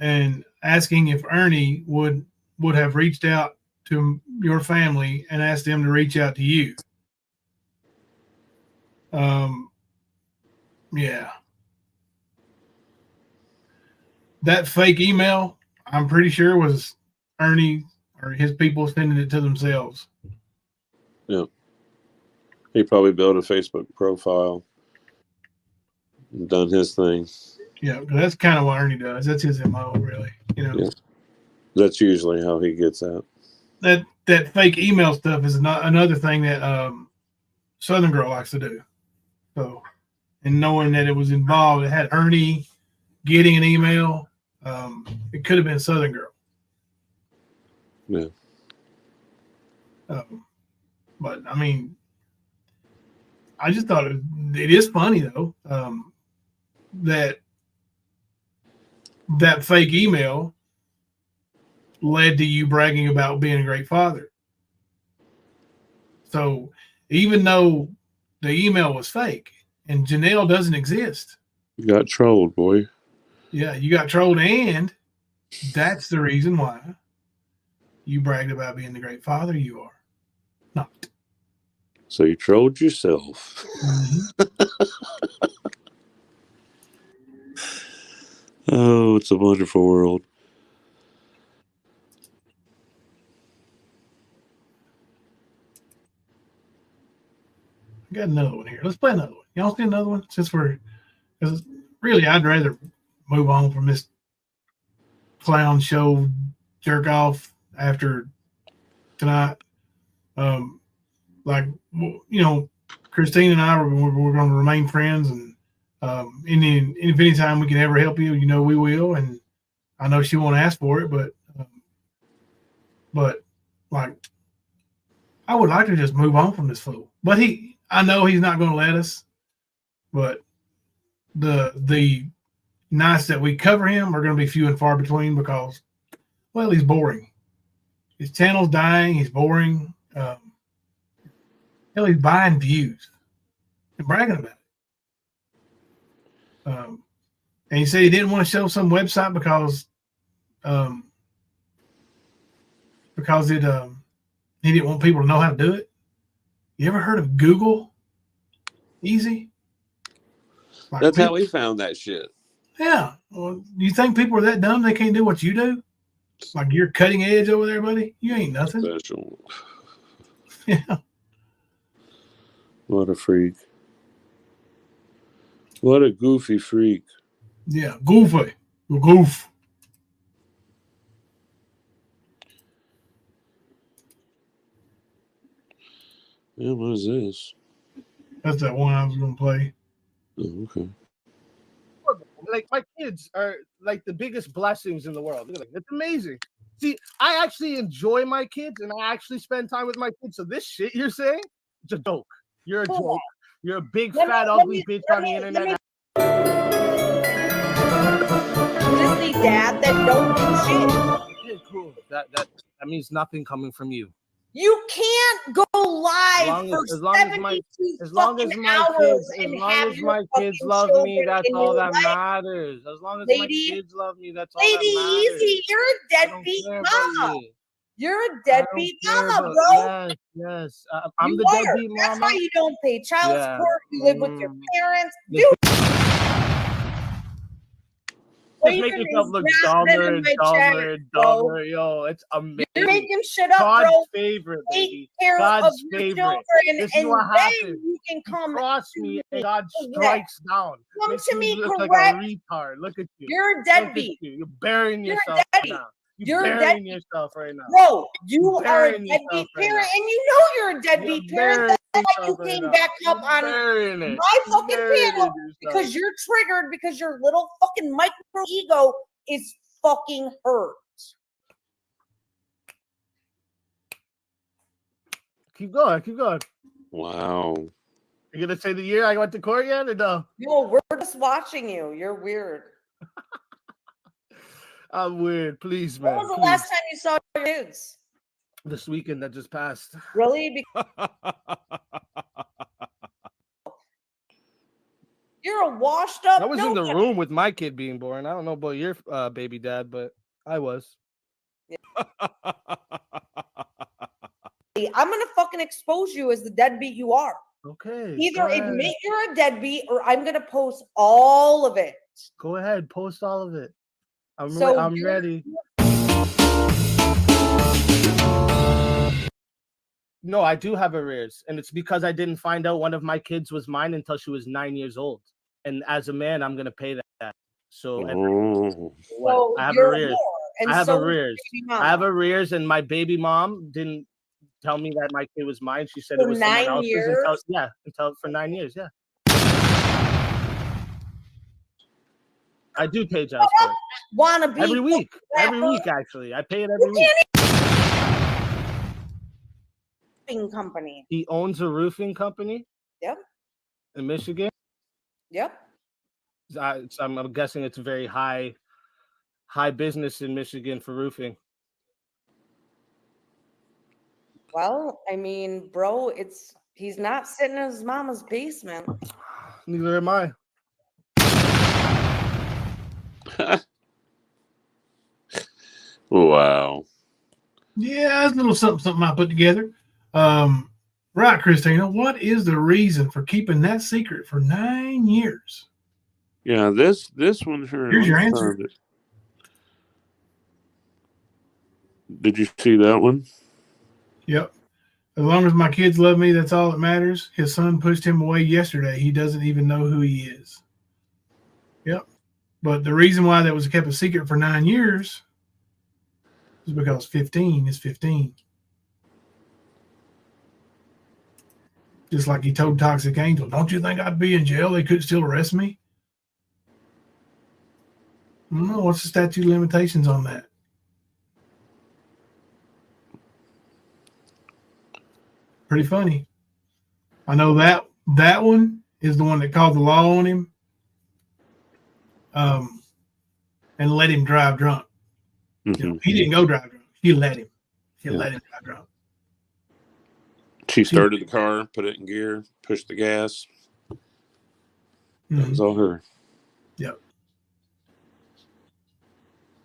and asking if Ernie would have reached out to your family and asked them to reach out to you. Yeah. That fake email, I'm pretty sure, was Ernie or his people sending it to themselves. Yeah. He probably built a Facebook profile and done his thing. Yeah, that's kind of what Ernie does. That's his MO, really. Yeah. That's usually how he gets out. That fake email stuff is another thing that Southern Girl likes to do. So, and knowing that it was involved, it had Ernie getting an email. It could have been Southern Girl. Yeah. But I mean, I just thought it is funny though, that fake email led to you bragging about being a great father. So even though the email was fake and Janelle doesn't exist, You got trolled, boy. yeah, you got trolled, and that's the reason why you bragged about being the great father you are. Not. So you trolled yourself. Mm-hmm. Oh, it's a wonderful world. I got another one here. Let's play another one. Y'all see another one? Because really, I'd rather move on from this clown show jerk off after tonight. Christine and I we're going to remain friends, and if anytime we can ever help you, we will. And I know she won't ask for it, but like, I would like to just move on from this fool. But I know he's not going to let us. But the nights that we cover him are going to be few and far between because, well, he's boring. His channel's dying. He's boring. Hell, he's buying views and bragging about it. And he said he didn't want to show some website because he didn't want people to know how to do it. You ever heard of Google Easy? Like That's how we found that shit. Yeah. Well, you think people are that dumb they can't do what you do? Like you're cutting edge over there, buddy? You ain't nothing. Special. Yeah. What a freak. What a goofy freak. Yeah. Goofy. Goof. Yeah, what is this? That's that one I was going to play. Oh, okay. Like my kids are like the biggest blessings in the world. Look at it. It's amazing. See, I actually enjoy my kids and I actually spend time with my kids. So this shit you're saying, it's a joke. You're a joke. You're a big fat ugly bitch on the internet. Just the dad that don't do shit. Okay, cool. That means nothing coming from you. You can't go live for 72 fucking hours and have your kids love me, that's all that matters. As long as my kids love me, that's all that matters. Easy, you're a deadbeat mama. You're a deadbeat mama, bro. Yes. I'm the deadbeat mama. That's why you don't pay child support. You live with your parents. Dude. Just make yourself look dumber and dumber. Yo, it's amazing. You're making shit up, God's bro. favorite, baby. Take care God's of your favorite. children, This is what happens. You can come cross me and God strikes down. Come to me, look correct. like a retard. Look at you. You're a deadbeat. You're burying yourself right now. You're burying yourself right now. Bro, you are a deadbeat parent, and you know you're a deadbeat parent. That's why you came back up on my fucking panel because you're triggered because your little fucking micro ego is fucking hurt. Keep going. Wow. You gonna say the year I went to court yet or no? No, we're just watching you. You're weird. I'm weird. Please, man. When was the last time you saw your kids? This weekend that just passed. Really? You're a washed up. I was in the room with my kid being born. I don't know about your baby dad, but I was. Yeah. I'm gonna fucking expose you as the deadbeat you are. Okay. Either admit you're a deadbeat or I'm gonna post all of it. Go ahead, post all of it. I'm ready. No, I do have arrears, and it's because I didn't find out one of my kids was mine until she was 9 years old. And as a man, I'm gonna pay that. So, I have arrears. I have arrears, and my baby mom didn't tell me that my kid was mine. She said it was someone else's. Until for 9 years. Yeah. I do pay child support. Wanna be every week, actually. I pay it every week. Company. He owns a roofing company. Yep. In Michigan. Yep. I'm guessing it's a very high business in Michigan for roofing. Well, I mean, bro, he's not sitting in his mama's basement. Neither am I. Wow. Yeah, that's a little something I put together. Right, Christina, what is the reason for keeping that secret for 9 years? Yeah, this one here. Here's your answer. Did you see that one? Yep. As long as my kids love me, that's all that matters. His son pushed him away yesterday. He doesn't even know who he is. Yep. But the reason why that was kept a secret for 9 years is because 15 is 15. Just like he told Toxic Angel, don't you think I'd be in jail? They could still arrest me. I don't know. What's the statute of limitations on that? Pretty funny. I know that one is the one that called the law on him and let him drive drunk. Mm-hmm. You know, he didn't go drive drunk. He let him. Let him drive drunk. She started the car, put it in gear, pushed the gas. That was all her. Yep.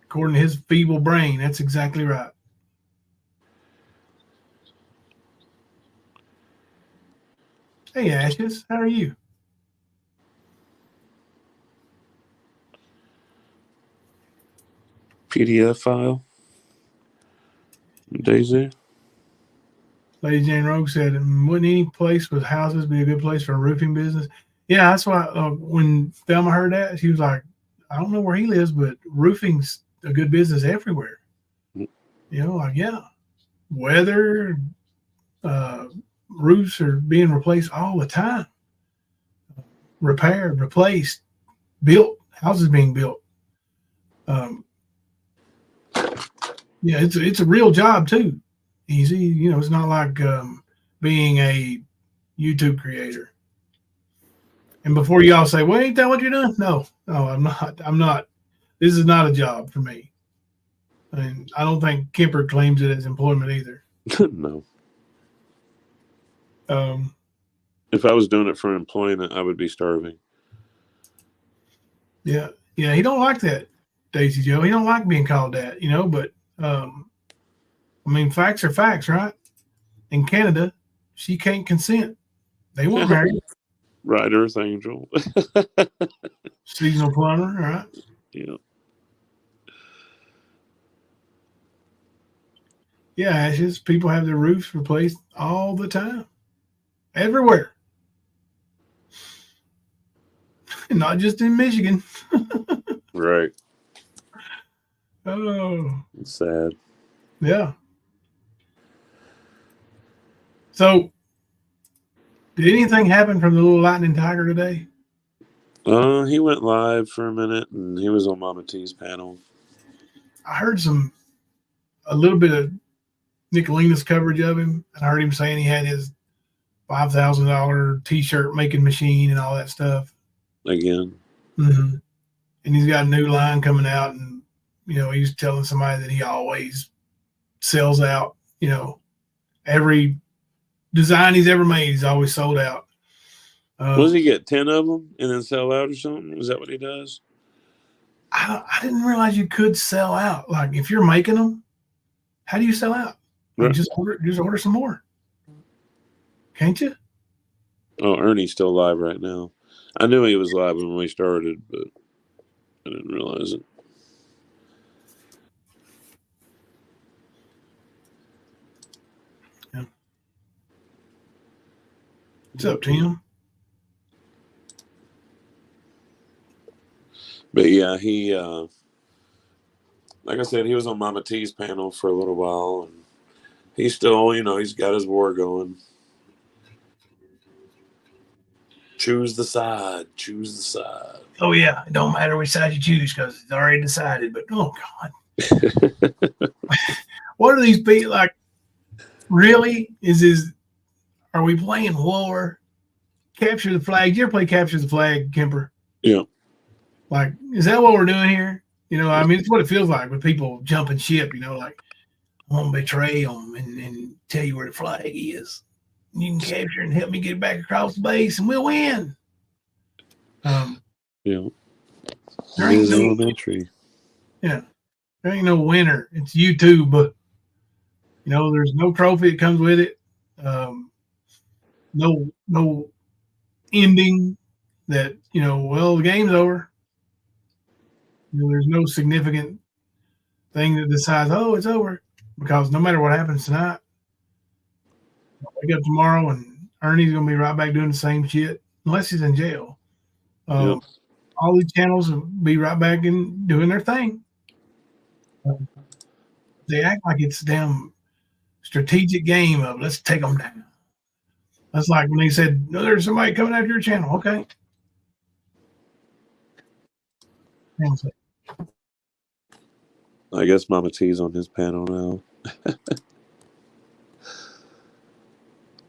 According to his feeble brain, that's exactly right. Hey, Ashes, how are you? PDF file. Daisy. Lady Jane Rogue said, wouldn't any place with houses be a good place for a roofing business? Yeah, that's why when Thelma heard that, she was like, I don't know where he lives, but roofing's a good business everywhere. You know, like, yeah, weather, roofs are being replaced all the time. Repaired, replaced, built, houses being built. Yeah, it's a real job too. Easy, you know, it's not like being a YouTube creator. And before y'all say, well, ain't that what you're doing? No, I'm not. I'm not. This is not a job for me. And I don't think Kemper claims it as employment either. No. Um, If I was doing it for employment, I would be starving. yeah, he don't like that, Daisy Joe. He don't like being called that, you know. But I mean, facts are facts, right? In Canada, she can't consent. They weren't married. Right, Earth Angel. Seasonal plumber, right? Yeah. Yeah, Ashes. People have their roofs replaced all the time, everywhere, not just in Michigan. Right. Oh, It's sad. yeah. So, did anything happen from the little lightning tiger today? He went live for a minute, and he was on Mama T's panel. I heard a little bit of Nicolina's coverage of him, and I heard him saying he had his $5,000 T-shirt making machine and all that stuff. Again. Mm-hmm. And he's got a new line coming out, and you know he's telling somebody that he always sells out. You know, every design he's ever made, he's always sold out. Does he get 10 of them and then sell out or something? Is that what he does? I didn't realize you could sell out. Like if you're making them, how do you sell out? Like, just order some more. Can't you? Oh, Ernie's still live right now. I knew he was live when we started, but I didn't realize it. Yeah. What's up, Tim? But yeah, he, like I said, he was on Mama T's panel for a little while, and he's still, you know, he's got his war going. Choose the side. Choose the side. Oh yeah, it don't matter which side you choose because it's already decided. But oh god, what are these people like? Really? Are we playing war? Capture the flag. You ever play capture the flag, Kemper? Yeah. Like, is that what we're doing here? You know, I mean, it's what it feels like with people jumping ship. You know, like I'm gonna betray them and tell you where the flag is. You can capture and help me get back across the base, and we'll win. Yeah. There ain't no elementary. Yeah, there ain't no winner. It's YouTube. You know, there's no trophy that comes with it. No ending that, you know, well, the game's over. You know, there's no significant thing that decides, oh, it's over. Because no matter what happens tonight, I'll wake up tomorrow and Ernie's going to be right back doing the same shit, unless he's in jail. All these channels will be right back in doing their thing. They act like it's a damn strategic game of let's take them down. That's like when they said, no, there's somebody coming after your channel. Okay. I guess Mama T's on his panel now.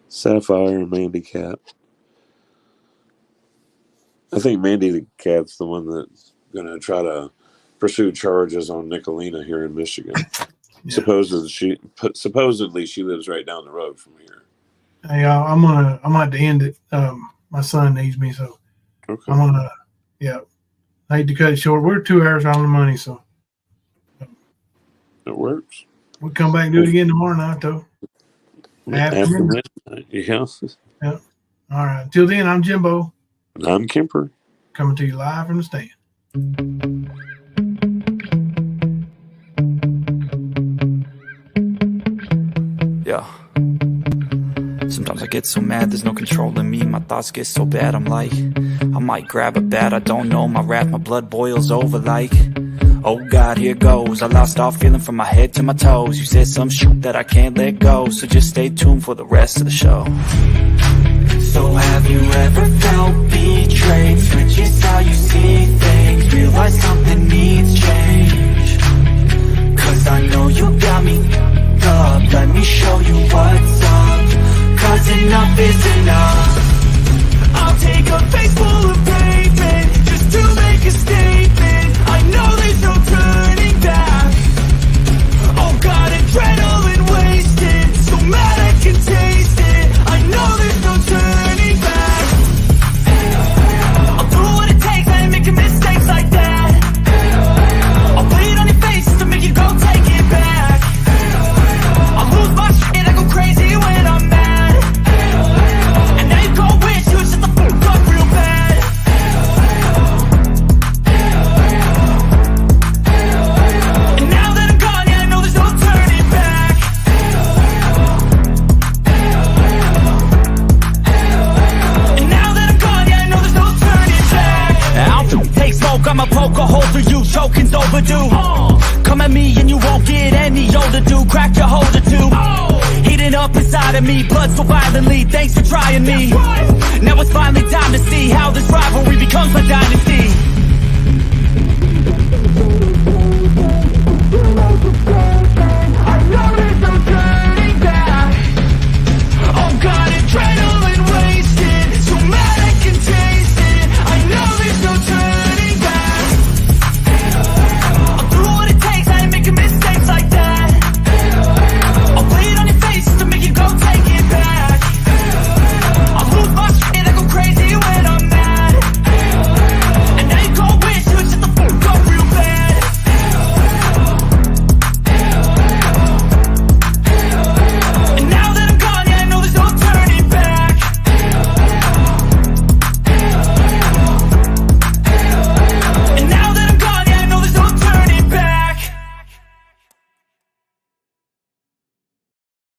Sapphire and Mandy Cat. I think Mandy the Cat's the one that's going to try to pursue charges on Nicolina here in Michigan. Yeah. Supposedly she lives right down the road from here. Hey, I'm gonna have to end it. My son needs me, so okay. I'm gonna. Yeah, I hate to cut it short. We're 2 hours on the money, so it works. We'll come back and do it again tomorrow night, though. After midnight. Yeah. Yeah. All right. Until then, I'm Jimbo. I'm Kemper. Coming to you live from the stand. Yeah. Sometimes I get so mad, there's no controlling me. My thoughts get so bad, I'm like, I might grab a bat, I don't know. My wrath, my blood boils over like, oh God, here goes. I lost all feeling from my head to my toes. You said some shit that I can't let go, so just stay tuned for the rest of the show. So have you ever felt betrayed? Switches how you see things, realize something needs change. Cause I know you got me up, let me show you what's up. Cause enough is enough. I'll take a face full of pavement just to make a statement. I know there's no turning back. Oh God, adrenaline wasted, so mad I can taste it. I know there's no turning back. I'll do what it takes, I ain't making mistakes like that. I'll put it on your face just to make you go take it back. I'll lose my shit, I go crazy when I'm mad. And now you go wish you would shut the fuck up real bad. And now that I'm gone, yeah, I know there's no turning back. And now that I'm gone, yeah, I know there's no turning back. I'll take smoke, I'ma poke a hole through you, choking's overdue. Come at me and you won't get any older, dude. Crack your holder too. Heating up inside of me, blood so violently. Thanks for trying me. Now it's finally time to see